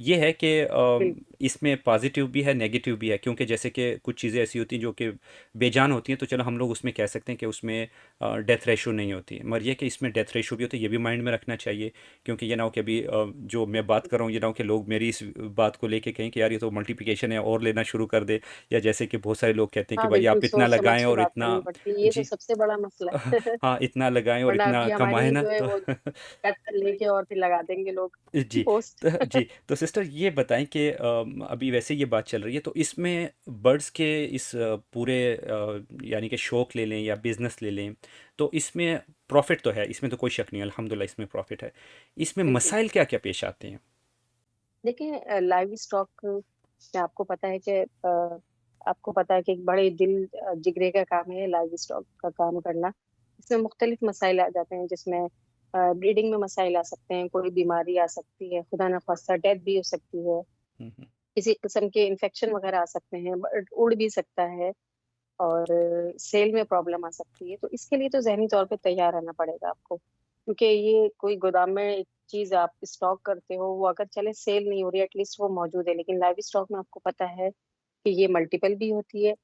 ये है कि बिल्कुल। इसमें पॉजिटिव भी है, नेगेटिव भी है, क्योंकि जैसे कि कुछ चीज़ें ऐसी होती हैं जो कि बेजान होती हैं, तो चलो हम लोग उसमें कह सकते हैं कि उसमें डेथ रेशो नहीं होती, मगर ये कि इसमें डेथ रेशो भी होती है, ये भी माइंड में रखना चाहिए। क्योंकि ये ना हो कि अभी जो मैं बात कर रहा हूँ, ये ना हो कि लोग मेरी इस बात को लेके कहें कि यार ये तो मल्टीप्लिकेशन है और लेना शुरू कर दे, या जैसे कि बहुत सारे लोग कहते हैं कि हाँ, भाई बिल्कुल आप इतना सोच समझ लगाएं के और बात इतना। करनी पड़ती है, ये तो जी। सबसे बड़ा मसला है। हाँ, इतना लगाएं और वरना इतना अभी कमाएं हमारी ना जो है तो वो कट लेके और फिर लगा देंगे लोग जी। पोस्ट। जी, तो सिस्टर ये बताएं कि अभी वैसे ये बात चल रही है, तो इसमें बर्ड्स के इस पूरे यानी कि शौक ले लें या बिजनेस ले लें, तो इसमें प्रॉफिट तो है, इसमें तो कोई शक नहीं है, अल्हम्दुलिल्लाह इसमें प्रॉफिट है। इसमें बिल्कुल। मसाइल क्या क्या पेश आते हैं? देखिए लाइव स्टॉक में आपको पता है कि एक बड़े दिल जिगरे का काम है लाइव स्टॉक का काम करना। इसमें मुख्तलिफ मसाइल आ जाते हैं, जिसमें ब्रीडिंग में मसाइल आ सकते हैं, कोई बीमारी आ सकती है, खुदा न खास्ता डेथ भी हो सकती है, हम्म। किसी किस्म के इन्फेक्शन वगैरह आ सकते हैं, बर्ड उड़ भी सकता है, और सेल में प्रॉब्लम आ सकती है। तो इसके लिए तो जहनी तौर पे तैयार रहना पड़ेगा आपको, क्योंकि ये कोई गोदाम में एक चीज आप स्टॉक करते हो, वो अगर चले सेल नहीं हो रही, एटलीस्ट वो मौजूद है। लेकिन लाइव स्टॉक में आपको पता है कि ये मल्टीपल भी होती है,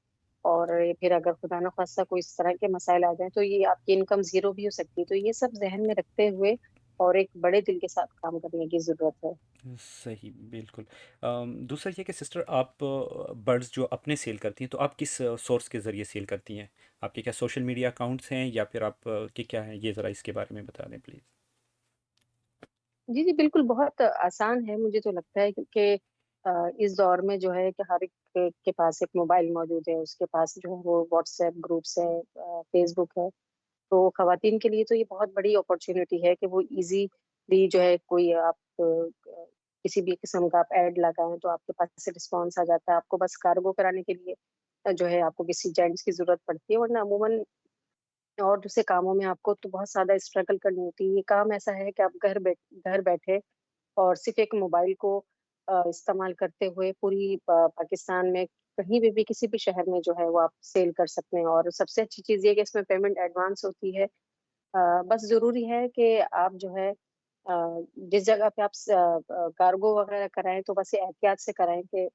और ये फिर अगर खुदा न खास्ता कोई इस तरह के मसाइल आ जाए तो ये आपकी इनकम जीरो भी हो सकती है। तो ये सब जहन में रखते हुए और एक बड़े दिल के साथ काम करने की जरूरत है। सही, बिल्कुल। दूसरा ये कि सिस्टर आप बर्ड्स जो अपने सेल करती हैं, तो आप किस सोर्स के ज़रिए सेल करती हैं? आपके क्या सोशल मीडिया अकाउंट्स हैं, या फिर आप के क्या हैं, ये ज़रा इसके बारे में बता दें प्लीज़। जी जी बिल्कुल, बहुत आसान है मुझे तो लगता है, क्योंकि इस दौर में जो है कि हर एक के पास एक मोबाइल मौजूद है, उसके पास जो है वो व्हाट्सएप ग्रुप्स है, फेसबुक है। तो खवातीन के लिए तो ये बहुत बड़ी अपॉर्चुनिटी है कि वो इजीली जो है, कोई आप किसी भी किस्म का आप ऐड लगाएं तो आपके पास से रिस्पॉन्स आ जाता है। आपको बस कार्गो कराने के लिए जो है आपको किसी जेंट्स की जरूरत पड़ती है, वरना अमूमन और दूसरे कामों में आपको तो बहुत ज्यादा स्ट्रगल करनी होती है। ये काम ऐसा है कि आप घर बैठे और सिर्फ एक मोबाइल को इस्तेमाल करते हुए पूरी पाकिस्तान में कहीं भी किसी भी शहर में जो है वो आप सेल कर सकते हैं। और सबसे अच्छी चीज़ ये है कि इसमें पेमेंट एडवांस होती है। बस ज़रूरी है कि आप जो है जिस जगह पे आप कार्गो वगैरह कराएं तो बस ये एहतियात से कराएं कि,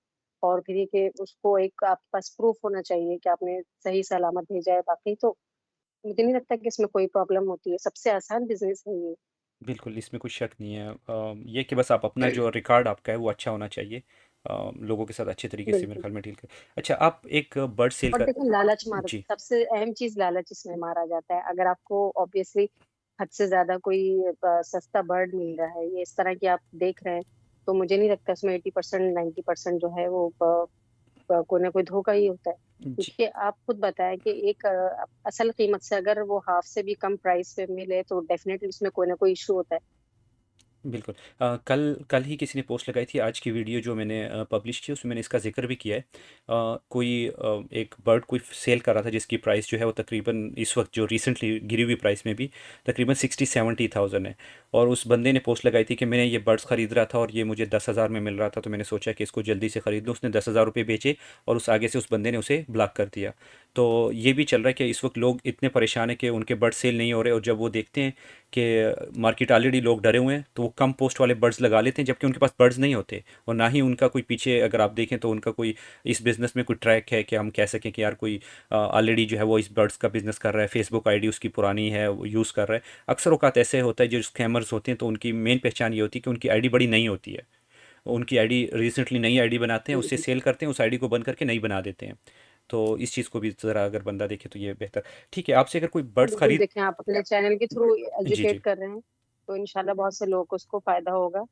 और फिर ये कि उसको एक आपके पास प्रूफ होना चाहिए कि आपने सही सलामत भेजा है। बाकी तो मुझे नहीं लगता कि इसमें कोई प्रॉब्लम होती है, सबसे आसान बिजनेस है ये। बिल्कुल, इसमें कुछ शक नहीं है। ये कि बस आप अपना जो रिकॉर्ड आपका है वो अच्छा होना चाहिए, लोगों के साथ अच्छे तरीके से मेरे बिल्कुल। ख्याल में डील कर। अच्छा, आप एक बर्ड सेल और कर। देखो लालच मार जी। सबसे अहम चीज लालच इसमें मारा जाता है। अगर आपको ऑब्वियसली हद से ज्यादा कोई सस्ता बर्ड मिल रहा है, ये इस तरह की आप देख रहे हैं, तो मुझे नहीं लगता इसमें 80% 90% जो है वो कोई ना कोई धोखा ही होता है। जी। क्योंकि आप खुद बताएं कि एक असल कीमत से अगर वो हाफ से भी कम प्राइस पे मिले तो डेफिनेटली उसमें कोई ना कोई इशू होता है। बिल्कुल। कल कल ही किसी ने पोस्ट लगाई थी, आज की वीडियो जो मैंने पब्लिश की उसमें मैंने इसका ज़िक्र भी किया है। कोई एक बर्ड कोई सेल कर रहा था जिसकी प्राइस जो है वो तकरीबन इस वक्त जो रिसेंटली गिरी हुई प्राइस में भी तकरीबन 60-70 थाउजेंड है। और उस बंदे ने पोस्ट लगाई थी कि मैंने ये बर्ड्स ख़रीद रहा था और ये मुझे 10,000 में मिल रहा था, तो मैंने सोचा कि इसको जल्दी से ख़रीद लूँ। उसने 10,000 रुपये बेचे और उस आगे से उस बंदे ने उसे ब्लॉक कर दिया। तो ये भी चल रहा है कि इस वक्त लोग इतने परेशान हैं कि उनके बर्ड सेल नहीं हो रहे, और जब वो देखते हैं कि मार्केट ऑलरेडी लोग डरे हुए हैं, तो वो कम पोस्ट वाले बर्ड्स लगा लेते हैं, जबकि उनके पास बर्ड्स नहीं होते। और ना ही उनका कोई पीछे, अगर आप देखें तो उनका कोई इस बिज़नेस में कोई ट्रैक है कि हम कह सकें कि यार कोई ऑलरेडी जो है वो इस बर्ड्स का बिज़नेस कर रहा है, फेसबुक आईडी उसकी पुरानी है, वो यूज़ कर रहा है। अक्सर औकात ऐसे होता है जो स्कैमर्स होते हैं, तो उनकी मेन पहचान ये होती है कि उनकी आईडी बड़ी नहीं होती है। उनकी आईडी रिसेंटली नई आईडी बनाते हैं, जी उससे जी सेल करते हैं, उस आईडी को बंद करके नई बना देते हैं। तो इस चीज़ को भी ज़रा अगर बंदा देखे तो ये बेहतर। ठीक है, आपसे अगर कोई हाँ, बर्ड्स बिल्कुल। खरीद। देखें आप अपने चैनल के थ्रू जी। एजुकेट जी। कर रहे हैं तो इंशाल्लाह बहुत से लोगों को उसको फायदा होगा।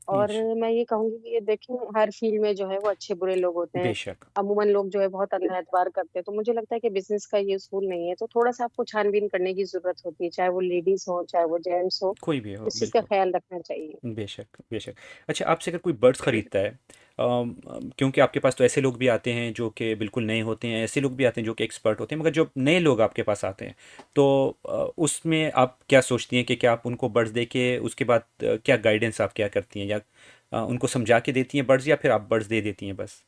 और इंश मैं ये कहूंगी कि ये देखें, हर फील्ड में जो है वो अच्छे बुरे लोग होते हैं। बेशक। अमूमन लोग जो है बहुत अंधा एतबार करते हैं, तो मुझे लगता है कि बिजनेस का ये उसूल नहीं है। तो थोड़ा सा आपको छानबीन करने की जरूरत होती है, चाहे वो लेडीज हो चाहे वो जेंट्स हो। कोई भी हो, इस चीज का बिल्कुल। ख्याल रखना चाहिए। बेशक, बेशक। अच्छा, आपसे अगर कोई बर्ड्स ख़रीदता है, क्योंकि आपके पास तो ऐसे लोग भी आते हैं जो कि बिल्कुल नए होते हैं, ऐसे लोग भी आते हैं जो कि एक्सपर्ट होते हैं, मगर जो नए लोग आपके पास आते हैं, तो उसमें आप क्या सोचती हैं कि क्या आप उनको बर्ड्स दे के उसके बाद क्या गाइडेंस आप क्या करती हैं, या उनको समझा के देती हैं बर्ड्स, या फिर आप बर्ड्स दे देती हैं बस?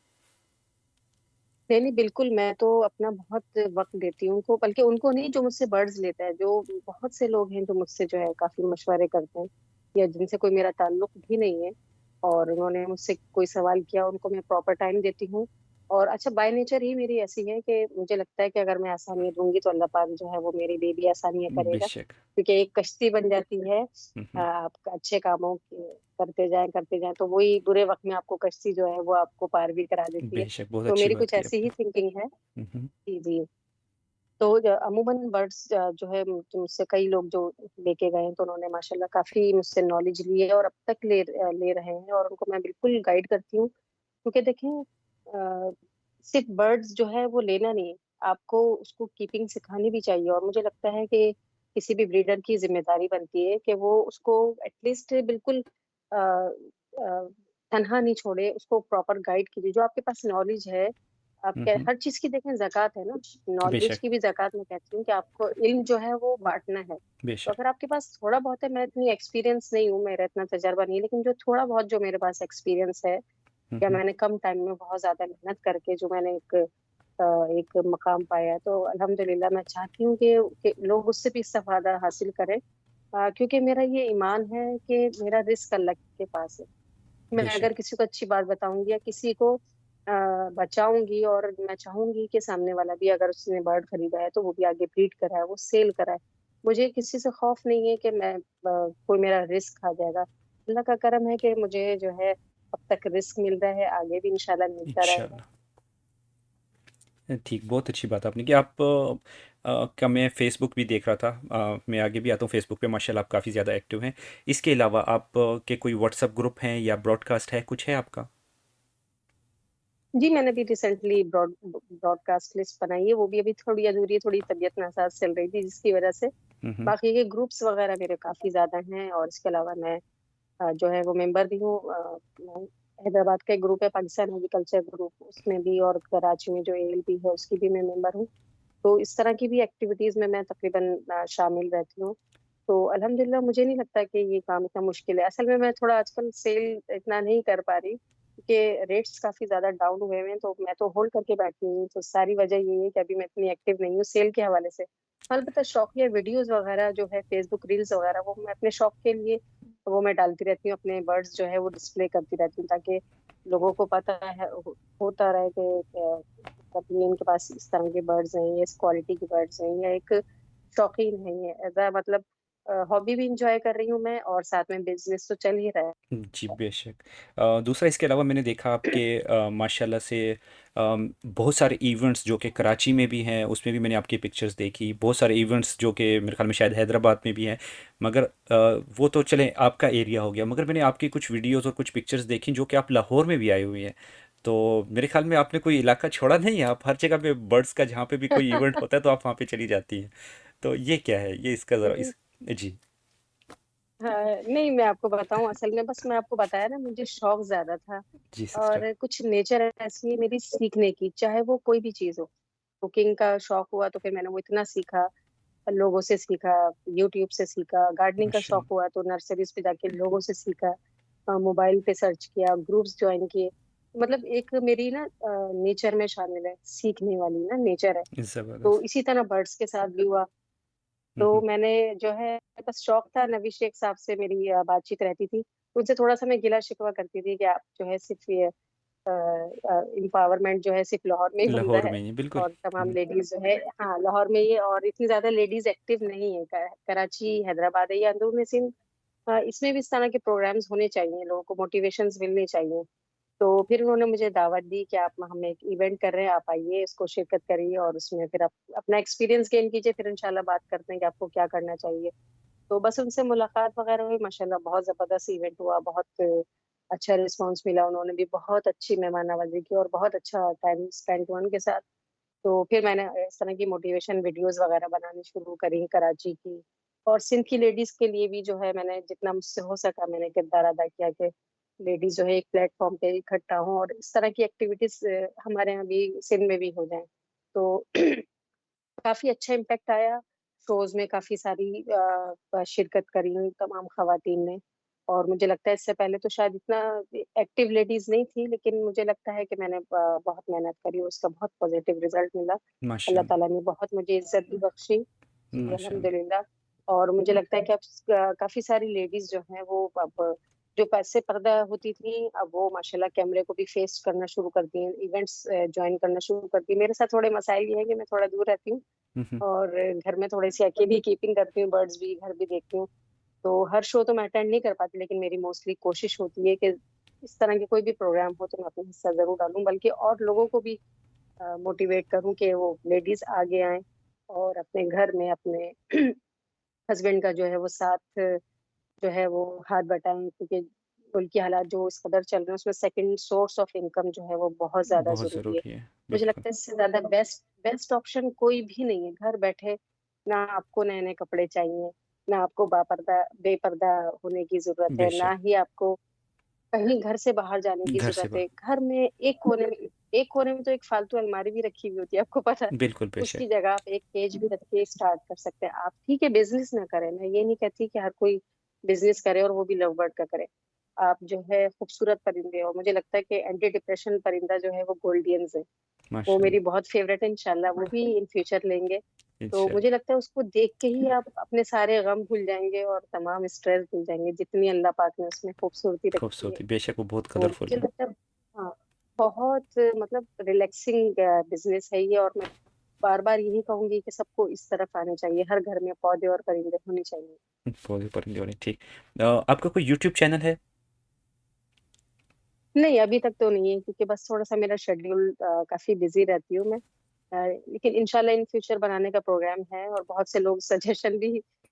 नहीं नहीं बिल्कुल, मैं तो अपना बहुत वक्त देती हूँ उनको, बल्कि उनको नहीं जो मुझसे बर्ड्स लेता है। जो बहुत से लोग हैं जो मुझसे जो है काफी मशवरे करते हैं, या जिनसे कोई मेरा ताल्लुक भी नहीं है, और उन्होंने मुझसे कोई सवाल किया, उनको मैं प्रॉपर टाइम देती हूँ। और अच्छा, बाय नेचर ही मेरी ऐसी है कि मुझे लगता है कि अगर मैं आसानियाँ दूंगी तो अल्लाह पाक जो है वो मेरे लिए भी आसानियाँ करेगा, बेशक। क्योंकि एक कश्ती बन जाती है। हुँ, हुँ। आप अच्छे कामों करते जाएं तो वही बुरे वक्त में आपको कश्ती जो है वो आपको पार भी करा देती है। बेशक, बहुत तो अच्छी मेरी बात कुछ की ऐसी आपने। ही थिंकिंग है। हुँ, हुँ। जी जी। तो अमूमन बर्ड्स जो है मुझसे कई लोग जो लेके गए हैं, तो उन्होंने माशाल्लाह काफी मुझसे नॉलेज ली है और अब तक ले रहे हैं, और उनको मैं बिल्कुल गाइड करती हूँ। क्योंकि देखें, सिर्फ बर्ड्स जो है वो लेना नहीं है, आपको उसको कीपिंग सिखानी भी चाहिए। और मुझे लगता है कि किसी भी ब्रीडर की जिम्मेदारी बनती है कि वो उसको एटलीस्ट बिल्कुल अ, अ, तनहा नहीं छोड़े, उसको प्रॉपर गाइड कीजिए। जो आपके पास नॉलेज है, आप हुँ, क्या, हुँ। हर चीज की देखें ज़कात है ना, नॉलेज बेशक, की भी ज़कात मैं कहती हूँ कि आपको इल्म जो है वो बांटना है। तो बेशक। अगर आपके पास थोड़ा बहुत है, मैं इतनी एक्सपीरियंस नहीं हूँ, मेरा इतना तजर्बा नहीं है, लेकिन जो थोड़ा बहुत जो मेरे पास एक्सपीरियंस है, हुँ, या हुँ। मैंने कम टाइम में बहुत ज्यादा मेहनत करके जो मैंने एक मकाम पाया है, तो अल्हम्दुलिल्लाह मैं चाहती हूँ कि लोग उससे भी इस्तेफादा हासिल करें। क्योंकि मेरा ये ईमान है कि मेरा रिस्क अल्लाह के पास है। मैं बेशक। अगर किसी को अच्छी बात बताऊंगी या किसी को बचाऊंगी, और मैं चाहूंगी कि सामने वाला भी, अगर उसने बर्ड खरीदा है तो वो भी आगे ब्रीड कराए, वो सेल कराए। मुझे किसी से खौफ नहीं है कि मैं कोई मेरा रिस्क खा जाएगा। अल्लाह का करम है कि मुझे जो है अब तक रिस्क मिल रहा है, आगे भी इंशाल्लाह मिलता रहेगा। इंशाल्लाह। ठीक, बहुत अच्छी बात आपने कि आप का मैं फ़ेसबुक भी देख रहा था। मैं आगे भी आता हूँ फ़ेसबुक पे, माशाल्लाह आप काफ़ी ज़्यादा एक्टिव हैं। इसके अलावा आप के कोई व्हाट्सएप ग्रुप हैं या ब्रॉडकास्ट है, कुछ है आपका? जी, मैंने भी रिसेंटली ब्रॉडकास्ट लिस्ट बनाई है, वो भी अभी थोड़ी अधूरी है, थोड़ी तबीयत नासाज चल रही थी जिसकी वजह से। हुँ, हुँ। बाकी के ग्रुप्स वगैरह मेरे काफी ज्यादा हैं, और इसके अलावा मैं जो है वो मेंबर भी हूँ। मैं हैदराबाद का एक ग्रुप है, पाकिस्तान एग्रीकल्चर ग्रुप, उसमें भी, और कराची में जो एएलपी है उसकी भी मैं मेंबर हूँ। तो इस तरह की भी एक्टिविटीज में मैं तकरीबन शामिल रहती हूँ। तो अल्हम्दुलिल्लाह मुझे नहीं लगता कि ये काम इतना मुश्किल है। असल में मैं थोड़ा आजकल सेल इतना नहीं कर पा रही, क्योंकि रेट्स काफी ज्यादा डाउन हुए हुए हैं, तो मैं तो होल्ड करके बैठी हूँ। तो सारी वजह यही है कि अभी मैं इतनी एक्टिव नहीं हूँ सेल के हवाले से। अलबत्ता शौकिया वीडियोस वगैरह जो है, फेसबुक रील्स वगैरह, वो मैं अपने शौक के लिए वो मैं डालती रहती हूँ, अपने बर्ड्स जो है वो डिस्प्ले करती रहती हूँ, ताकि लोगों को पता है, होता रहे कि मतलब ये इनके पास इस तरह के बर्ड्स हैं, ये इस क्वालिटी के बर्ड्स हैं, या एक शौकीन है ये, एज अ मतलब हॉबी भी इंजॉय कर रही हूँ मैं, और साथ में बिजनेस तो चल ही रहा जी, बेशक। दूसरा इसके अलावा मैंने देखा आपके माशाल्लाह से बहुत सारे इवेंट्स जो कि कराची में भी हैं, उसमें भी मैंने आपकी पिक्चर्स देखी। बहुत सारे इवेंट्स जो कि मेरे ख़्याल में शायद हैदराबाद में भी हैं। मगर वो तो चलें आपका एरिया हो गया, मगर मैंने आपकी कुछ वीडियोज़ और कुछ पिक्चर्स देखी जो कि आप लाहौर में भी आई हुई हैं। तो मेरे ख़्याल में आपने कोई इलाका छोड़ा नहीं है, आप हर जगह पे बर्ड्स का जहाँ पे भी कोई इवेंट है। होता है तो आप वहाँ पे चली जाती हैं। तो ये क्या है? ये इसका ज़रा इस जी। हाँ, नहीं, मैं आपको बताऊं, असल में बस मैं आपको बताया ना, मुझे शौक ज्यादा था। जी सिस्टर। और कुछ नेचर ऐसी है मेरी सीखने की, चाहे वो कोई भी चीज हो। कुकिंग का शौक हुआ तो फिर मैंने वो इतना सीखा, लोगों से सीखा, यूट्यूब से सीखा। गार्डनिंग का शौक माशाल्लाह। हुआ तो नर्सरीज पे जाके लोगों से सीखा, मोबाइल पे सर्च किया, ग्रुप्स ज्वाइन किए। मतलब एक मेरी ना नेचर में शामिल है, सीखने वाली ना नेचर है। तो ज़बरदस्त। इसी तरह बर्ड्स के साथ भी हुआ। हुँ, तो हुँ। मैंने जो है, बस शौक था, नबी शेख साहब से मेरी बातचीत रहती थी, उनसे थोड़ा सा मैं गिला शिकवा करती थी कि आप जो है सिर्फ ये एम्पावरमेंट जो है सिर्फ लाहौर में ही बन लाहौर रहा है, में ही बिल्कुल। और तमाम हुँ, लेडीज जो है, हाँ, लाहौर में ही है, और इतनी ज्यादा लेडीज एक्टिव नहीं है। कराची, हैदराबाद है या अंदरून सिंध, इसमें भी इस तरह के प्रोग्राम्स होने चाहिए, लोगों को मोटिवेशंस मिलनी चाहिए। तो फिर उन्होंने मुझे दावत दी कि आप, हम एक इवेंट कर रहे हैं, आप आइए, इसको शिरकत करिए, और उसमें फिर आप अपना एक्सपीरियंस गेन कीजिए, फिर इंशाल्लाह बात करते हैं कि आपको क्या करना चाहिए। तो बस उनसे मुलाकात वगैरह हुई, माशाल्लाह बहुत जबरदस्त इवेंट हुआ, बहुत अच्छा रिस्पांस मिला, उन्होंने भी बहुत अच्छी मेहमान नवाजी की और बहुत अच्छा टाइम स्पेंड हुआ उनके साथ। तो फिर मैंने इस तरह की मोटिवेशन वीडियोस वगैरह बनानी शुरू करी कराची की, और सिंध की लेडीज के लिए भी जो है, मैंने जितना मुझसे हो सका मैंने किरदार अदा किया कि लेडीज जो है एक प्लेटफॉर्म पे इकट्ठा हों, और इस तरह की एक्टिविटीज हमारे यहाँ भी सिंध में भी हो जाएं। तो काफी अच्छा इम्पैक्ट आया। शोज में काफी सारी शिरकत करी हुई तमाम खवातीन ने। और मुझे लगता है इससे पहले तो शायद इतना एक्टिव लेडीज नहीं थी, लेकिन मुझे लगता है कि मैंने बहुत मेहनत करी और उसका बहुत पॉजिटिव रिजल्ट मिला। अल्लाह माशाल्लाह। ताला ने बहुत मुझे इज्जत भी बख्शी। जी माशाल्लाह। अल्हम्दुलिल्लाह। और मुझे लगता है कि अब काफी सारी लेडीज जो हैं वो अब जो पैसे पर्दा होती थी, अब वो माशाल्लाह कैमरे को भी फेस करना शुरू कर दिए, इवेंट्स ज्वाइन करना शुरू कर दिए। मेरे साथ थोड़े मसाइल ये है कि मैं थोड़ा दूर रहती हूँ हम्म। और घर में थोड़ी सी अकेली कीपिंग करती हूँ, बर्ड्स भी घर भी देखती हूँ। तो हर शो तो मैं अटेंड नहीं कर पाती, लेकिन मेरी मोस्टली कोशिश होती है कि इस तरह के कोई भी प्रोग्राम हो तो मैं अपना हिस्सा जरूर डालूं, बल्कि और लोगों को भी मोटिवेट करूं कि वो लेडीज आगे आए और अपने घर में अपने हस्बैंड का जो है वो साथ जो है वो हाथ बटाएं, क्योंकि मुल्क की हालात जो इस कदर चल रहे हैं उसमें सेकंड सोर्स ऑफ इनकम जो है वो बहुत ज्यादा बहुत जरूरी है। ज़रूरी है, मुझे बिल्कुल। लगता है इससे ज्यादा बेस्ट बेस्ट ऑप्शन कोई भी नहीं है घर बैठे। ना आपको नए नए कपड़े चाहिए, ना आपको बापर्दा बेपर्दा होने की जरूरत है, ना बेशक। ही आपको कहीं घर से बाहर जाने की घर से जरूरत है। बाहर। घर में एक कोने में तो एक फालतू अलमारी भी रखी हुई होती है, आपको पता है। बिल्कुल बेशक। उसकी जगह आप एक पेज भी रख के स्टार्ट कर सकते हैं। आप ठीक है बिजनेस ना करें, मैं ये नहीं कहती कि हर कोई बिजनेस करे और वो भी लव बर्ड का करे। आप जो है खूबसूरत परिंदे, और मुझे लगता है कि एंटी डिप्रेशन परिंदा जो है वो गोल्डियंस है। वो मेरी माशाल्लाह। बहुत फेवरेट है, इंशाल्लाह वो भी इन फ्यूचर लेंगे। तो इंशाल्लाह। मुझे लगता है उसको देख के ही आप अपने सारे गम भूल जाएंगे और तमाम स्ट्रेस भूल जाएंगे, जितनी अल्लाह पाक ने उसमें खूबसूरती रखी है। खूबसूरती, बेशक वो बहुत तो कलरफुल मुझे है। लगता है हाँ, बहुत मतलब रिलैक्सिंग बिजनेस है ये। और मैं बार बार यही कहूंगी कि सबको इस तरफ आना चाहिए, हर घर में पौधे और परिंदे होने चाहिए। पौधे परिंदे होने, ठीक। आपका कोई यूट्यूब चैनल है? नहीं, अभी तक तो नहीं है, क्योंकि बस थोड़ा सा मेरा शेड्यूल काफी बिजी रहती हूँ मैं। लेकिन इंशाल्लाह इन फ्यूचर बनाने का प्रोग्राम है, और बहुत से लोग सजेशन भी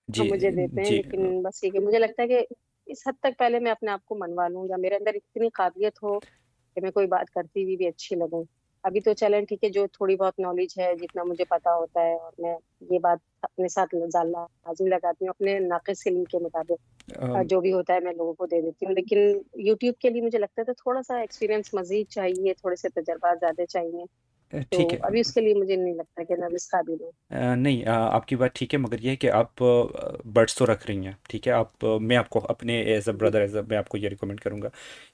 जी। मुझे देते हैं। जी। लेकिन बस ये कि मुझे लगता है कि इस हद तक पहले मैं अपने आप को मनवा लूँ, या मेरे अंदर इतनी काबिलियत हो कि मैं कोई बात करती हुई भी अच्छी लगूं। अभी तो चलें ठीक है, जो थोड़ी बहुत नॉलेज है जितना मुझे पता होता है, और मैं ये बात अपने साथ लाजमी लगाती हूँ अपने नाकिस इल्म के मुताबिक। अम, जो भी होता है मैं लोगों को दे देती हूँ। लेकिन यूट्यूब के लिए मुझे लगता है तो थोड़ा सा एक्सपीरियंस मजीद चाहिए, थोड़े से तजर्बा ज्यादा चाहिए। तो ठीक है। अभी उसके लिए मुझे नहीं लगता कि मैं इस काबिल हूँ। नहीं, आपकी बात ठीक है, मगर ये है कि आप बर्ड्स तो रख रही हैं, ठीक है। मैं आपको अपने एज अ जी। ब्रदर, मैं आपको ये रिकमेंड करूँगा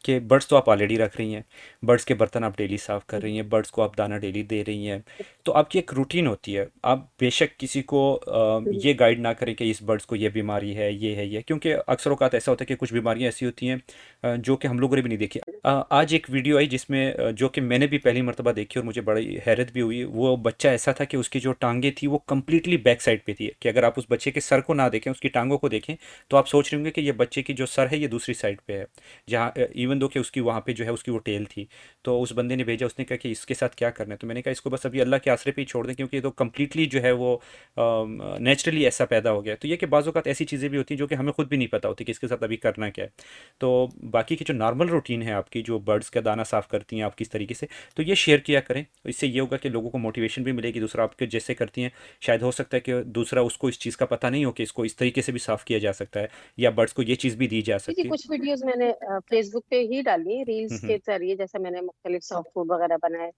कि बर्ड्स तो आप ऑलरेडी रख रही हैं। बर्ड्स के बर्तन आप डेली साफ़ कर रही हैं, बर्ड्स को आप दाना डेली दे रही हैं। तो आपकी एक रूटीन होती है। आप बेशक किसी को ये गाइड ना करें कि इस बर्ड्स को ये बीमारी है, ये है, ये, क्योंकि अक्सर औक़ात ऐसा होता है कि कुछ बीमारियाँ ऐसी होती हैं जो कि हम लोगों ने भी नहीं देखी। आज एक वीडियो आई जिसमें जो कि मैंने भी पहली मर्तबा देखी और मुझे बड़ी हैरत भी हुई। वो बच्चा ऐसा था कि उसकी जो टांगे थी वो कम्प्लीटली बैक साइड पे थी, कि अगर आप उस बच्चे के सर को ना देखें, उसकी टांगों को देखें, तो आप सोच रहे होंगे कि ये बच्चे की जो सर है ये दूसरी साइड पे है, जहाँ इवन दो कि उसकी वहाँ पे जो है उसकी वो टेल थी। तो उस बंदे ने भेजा, उसने कहा कि इसके साथ क्या करना है। तो मैंने कहा इसको बस अभी अल्लाह के आसरे पे ही छोड़ दें, क्योंकि ये तो कम्प्लीटली जो है वो नेचुरली ऐसा पैदा हो गया। तो ये कि बाज़ औक़ात ऐसी चीज़ें भी होती हैं जो कि हमें खुद भी नहीं पता होती कि इसके साथ अभी करना क्या है। तो बाकी की जो नॉर्मल रूटीन है आपकी, जो बर्ड्स का दाना साफ़ करती हैं आप किस तरीके से, तो ये शेयर किया करें। इससे ये होगा कि लोगों को मोटिवेशन भी मिलेगी। दूसरा, आपके जैसे करती हैं, शायद हो सकता है कि दूसरा उसको इस चीज़ का पता नहीं हो कि इसको इस तरीके से भी साफ़ किया जा सकता है, या बर्ड्स को ये चीज़ भी दी जा जी जी, सकती है। कुछ वीडियोस मैंने फेसबुक पे ही डाली रील्स हम्म। के जरिए, जैसे मैंने मुख्तलिफ सॉफ्ट फूड वगैरह बनाए,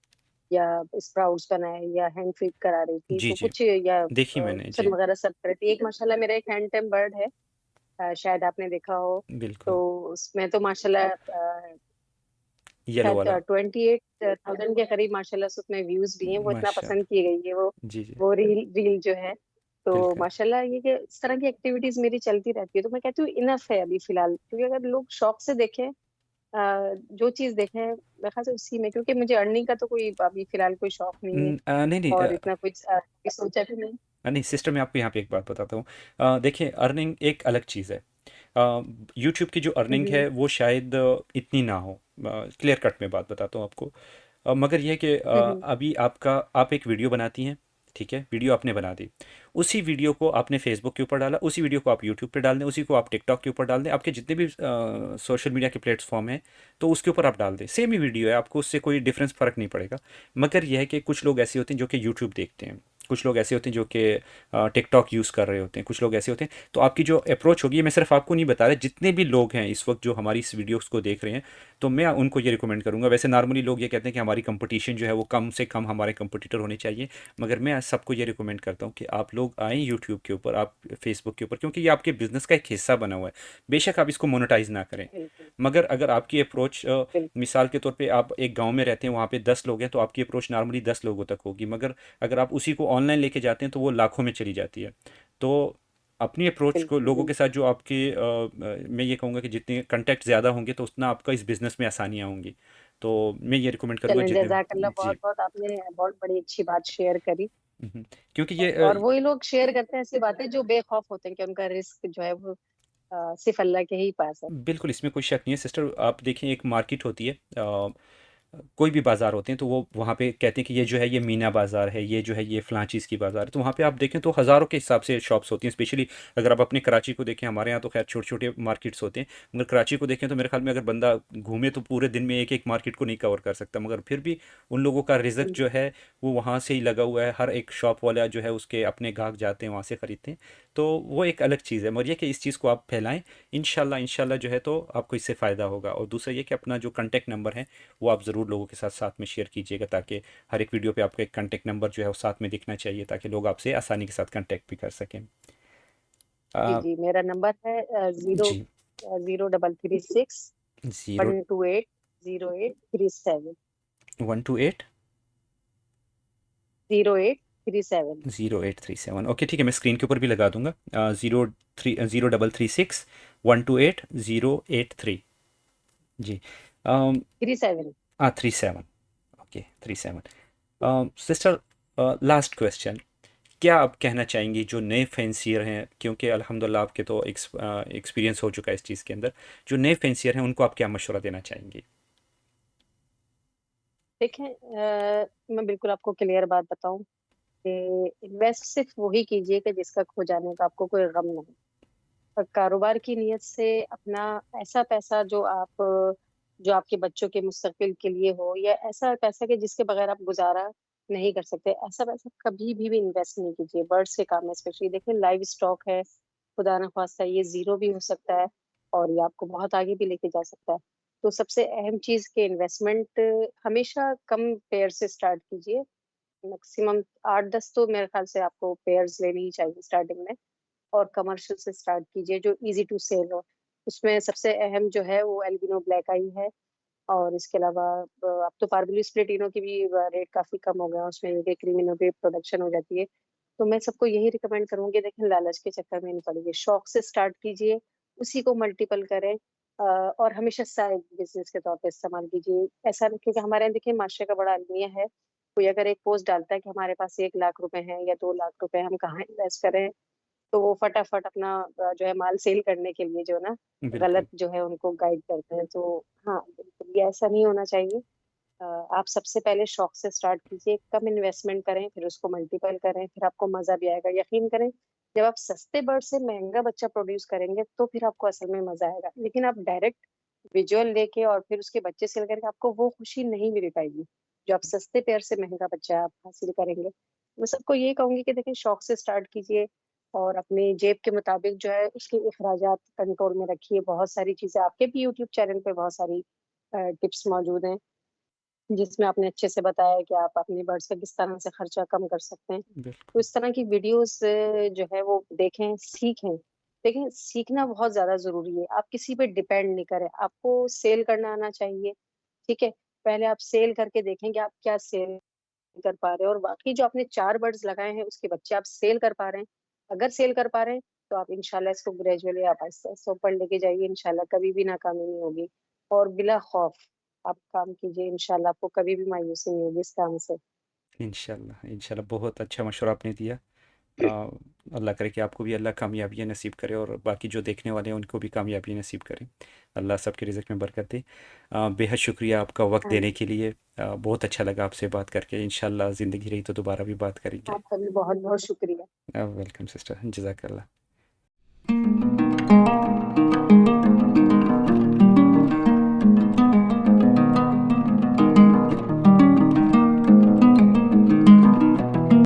या स्प्राउट्स बनाए, या हैंड फीड करा रही थी, जी तो जी, कुछ या देखी मैंने सन जी। वगैरह सर्व कर रही थी। एक माशाल्लाह मेरा एक हैंड टेम बर्ड है, शायद आपने देखा हो। बिल्कुल। तो उसमें तो माशाल्लाह येलो शायद वाला। 28,000 के करीब माशाल्लाह से उसमें व्यूज भी हैं, वो इतना पसंद माशाल्लाह। की गई है जी जी। वो रील रील जो है। तो बिल्कुल। माशाल्लाह ये कि इस तरह की एक्टिविटीज मेरी चलती रहती है। तो मैं कहती हूँ इनफ है अभी फिलहाल, क्योंकि अगर लोग शौक से देखें, जो चीज देखें मेरे ख्याल से उसी में, क्योंकि मुझे अर्निंग का तो कोई अभी फिलहाल कोई शौक नहीं है, नहीं नहीं, और इतना कुछ सोचा भी नहीं। नहीं सिस्टर, मैं आपको यहाँ पे एक बात बताता हूँ। देखिए, अर्निंग एक अलग चीज़ है। यूट्यूब की जो अर्निंग हम्म है वो शायद इतनी ना हो। क्लियर कट में बात बताता हूँ आपको। मगर यह है कि हम्म अभी आप एक वीडियो बनाती हैं, ठीक है, वीडियो आपने बना दी, उसी वीडियो को आपने फेसबुक के ऊपर डाला, उसी वीडियो को आप यूट्यूब पे डाल दें, उसी को आप टिकटॉक के ऊपर डाल दें, आपके जितने भी सोशल मीडिया के प्लेटफॉर्म हैं, तो उसके ऊपर आप डाल दें, सेम ही वीडियो है, आपको उससे कोई डिफरेंस फ़र्क नहीं पड़ेगा। मगर यह है कि कुछ लोग ऐसे होते हैं जो कि यूट्यूब देखते हैं, कुछ लोग ऐसे होते हैं जो कि टिकटॉक यूज़ कर रहे होते हैं, कुछ लोग ऐसे होते हैं। तो आपकी जो अप्रोच होगी, ये मैं सिर्फ आपको नहीं बता रहा, जितने भी लोग हैं इस वक्त जो हमारी इस वीडियोस को देख रहे हैं, तो मैं उनको ये रिकमेंड करूंगा। वैसे नॉर्मली लोग ये कहते हैं कि हमारी कंपटीशन जो है वो कम से कम हमारे कंपटीटर होने चाहिए, मगर मैं सबको ये रिकमेंड करता हूँ कि आप लोग आएँ यूट्यूब के ऊपर, आप फेसबुक के ऊपर, क्योंकि ये आपके बिजनेस का एक हिस्सा बना हुआ है। बेशक आप इसको मोनेटाइज ना करें, बिल्कुल मगर अगर आपकी अप्रोच, बिल्कुल। मिसाल के तौर पे आप एक गांव में रहते हैं, वहाँ पे 10 लोग हैं, तो आपकी अप्रोच नॉर्मली 10 लोगों तक होगी, मगर अगर आप उसी को ऑनलाइन लेके जाते हैं तो वो लाखों में चली जाती है। तो अपनी अप्रोच को बिल्कुल, लोगों के बिल्कुल। साथ जो आपके मैं ये कहूँगा कि जितने कॉन्टैक्ट ज़्यादा होंगे तो उतना आपका इस बिज़नेस में आसानियाँ होंगी। तो मैं ये रिकमेंड करूँगा चलें, जितने जज़ाकल्लाह, जी। बहुत-बहुत आपने बहुत बड़ी अच्छी बात शेयर करी। क्योंकि ये और वही लोग शेयर करते हैं ऐसी बातें जो बेखौफ होते हैं कि उनका रिस्क जो है वो सिर्फ़ अल्लाह के ही पास है। बिल्कुल इसमें कोई शक नहीं है सिस्टर। आप देखें एक मार्केट होती है, कोई भी बाज़ार होते हैं तो वो वहाँ पे कहते हैं कि ये जो है ये मीना बाज़ार है, ये जो है ये फ़लाँ चीज़ की बाज़ार है। तो वहाँ पे आप देखें तो हज़ारों के हिसाब से शॉप्स होती हैं। स्पेशली अगर आप अपने कराची को देखें, हमारे यहाँ तो खैर छोटे-छोटे मार्केट्स होते हैं। मगर कराची को देखें तो मेरे ख़्याल में अगर बंदा घूमे तो पूरे दिन में एक-एक मार्केट को नहीं कवर कर सकता। मगर फिर भी उन लोगों का रिज़्क जी, जो है वो वहाँ से ही लगा हुआ है। हर एक शॉप वाला जो है उसके अपने ग्राहक जाते हैं वहाँ से ख़रीदते हैं। तो वो एक अलग चीज़ है। मगर ये कि इस चीज़ को आप फैलाएँ, इंशाल्लाह इंशाल्लाह जो है तो आपको इससे फ़ायदा होगा। और दूसरा ये कि अपना जो कॉन्टैक्ट नंबर है वो आप ज़रूर लोगों के साथ साथ में शेयर कीजिएगा, ताकि हर एक वीडियो पे आपको एक कॉन्टैक्ट नंबर जो है वो साथ में दिखना चाहिए, ताकि लोग आपसे आसानी के साथ कॉन्टैक्ट भी कर सकें। जी, आ, जी, मेरा नंबर है जी। 03336 ज़ीरो 128 0837 128 0837। 0837। ओके ठीक है, मैं स्क्रीन के ऊपर भी लगा दूंगा। 0336128 083। जी। 37। 37। ओके 37। सिस्टर, लास्ट क्वेश्चन, क्या आप कहना चाहेंगी जो नए फैंसियर हैं, क्योंकि अल्हम्दुलिल्लाह आपके तो एक्सपीरियंस हो चुका है इस चीज़ के अंदर, जो नए फैंसियर हैं उनको आप क्या मशवरा देना चाहेंगी? देखें, मैं बिल्कुल आपको क्लियर बात बताऊँ कि इन्वेस्ट सिर्फ़ वही कीजिए कि जिसका खो जाने का आपको कोई गम ना हो। और कारोबार की नीयत से अपना ऐसा पैसा जो आपके बच्चों के मुस्तकबिल के लिए हो, या ऐसा पैसा कि जिसके बगैर आप गुजारा नहीं कर सकते, ऐसा पैसा कभी भी इन्वेस्ट नहीं कीजिए बर्ड्स के काम में। स्पेशली देखिए, लाइव स्टॉक है, खुदा न खास्ता ये ज़ीरो भी हो सकता है और ये आपको बहुत आगे भी लेके जा सकता है। तो सबसे अहम चीज़ कि इन्वेस्टमेंट हमेशा कम पेयर से स्टार्ट कीजिए। मैक्सिमम 8-10 तो मेरे ख्याल से आपको पेयर्स लेनी ही चाहिए स्टार्टिंग में। और कमर्शियल से स्टार्ट कीजिए जो ईज़ी टू सेल हो। उसमें सबसे अहम जो है वो एल्बिनो ब्लैक आई है। और इसके अलावा अब तो पार्बल्यूस प्लेटिनो की भी रेट काफ़ी कम हो गया है, उसमें ये क्रीमिनो की प्रोडक्शन हो जाती है। तो मैं सबको यही रिकमेंड करूँगी, देखिए लालच के चक्कर में नहीं पड़िए, शौक से स्टार्ट कीजिए, उसी को मल्टीपल करें और हमेशा साइड बिज़नेस के तौर पे इस्तेमाल कीजिए। ऐसा नहीं, क्योंकि हमारे यहाँ देखिए माशरे का बड़ा अलमिया है, कोई अगर एक पोस्ट डालता है कि हमारे पास 1 लाख रुपए हैं या 2 लाख रुपए हम कहाँ इन्वेस्ट करें, तो वो फटाफट अपना जो है माल सेल करने के लिए जो है ना, बिल्कुल। गलत जो है उनको गाइड करते हैं। तो हाँ, बिल्कुल ये ऐसा नहीं होना चाहिए। आप सबसे पहले शौक से स्टार्ट कीजिए, कम इन्वेस्टमेंट करें, फिर उसको मल्टीपल करें, फिर आपको मज़ा भी आएगा। यकीन करें, जब आप सस्ते बर्ड से महँगा बच्चा प्रोड्यूस करेंगे, तो फिर आपको असल में मज़ा आएगा। लेकिन आप डायरेक्ट विजुअल लेके और फिर उसके बच्चे सेल करके आपको वो खुशी नहीं मिल पाएगी, जो आप सस्ते पेयर से महँगा बच्चा आप हासिल करेंगे। मैं सबको यही कहूँगी कि देखिए शौक से स्टार्ट कीजिए और अपनी जेब के मुताबिक जो है उसके अखराजात कंट्रोल में रखिए। बहुत सारी चीज़ें आपके भी यूट्यूब चैनल पे बहुत सारी टिप्स मौजूद हैं, जिसमें आपने अच्छे से बताया है कि आप अपने बर्ड्स का किस तरह से खर्चा कम कर सकते हैं। तो बिल्कुल। इस तरह की वीडियोज़ जो है वो देखें, सीखें। देखिए, सीखना बहुत ज़्यादा ज़रूरी है। आप किसी पे डिपेंड नहीं करें, आपको सेल करना आना चाहिए, ठीक है? पहले आप सेल करके देखें कि आप क्या सेल कर पा रहे हैं और वाक़ई जो आपने 4 बर्ड्स लगाए हैं, उसके बच्चे आप सेल कर पा रहे हैं। अगर सेल कर पा रहे हैं, तो आप इंशाल्लाह इसको ग्रेजुअली आप आहिस्ता-आहिस्ता ऊपर लेके जाइए, इंशाल्लाह कभी भी नाकामी नहीं होगी और बिला खौफ आप काम कीजिए, इंशाल्लाह आपको कभी भी मायूसी नहीं होगी इस काम से। इंशाल्लाह इंशाल्लाह बहुत अच्छा मशवरा आपने दिया। अ, अल्लाह करे कि आपको भी अल्लाह कामयाबियाँ नसीब करे और बाकी जो देखने वाले हैं उनको भी कामयाबी नसीब करे। अल्लाह सबके रिज़्क में बरकत दे। बेहद शुक्रिया आपका वक्त हाँ, देने के लिए। बहुत अच्छा लगा आपसे बात करके। इंशाल्लाह ज़िंदगी रही तो दोबारा भी बात करेंगे। आपका भी बहुत-बहुत शुक्रिया। वेलकम सिस्टर, जज़ाकल्लाह।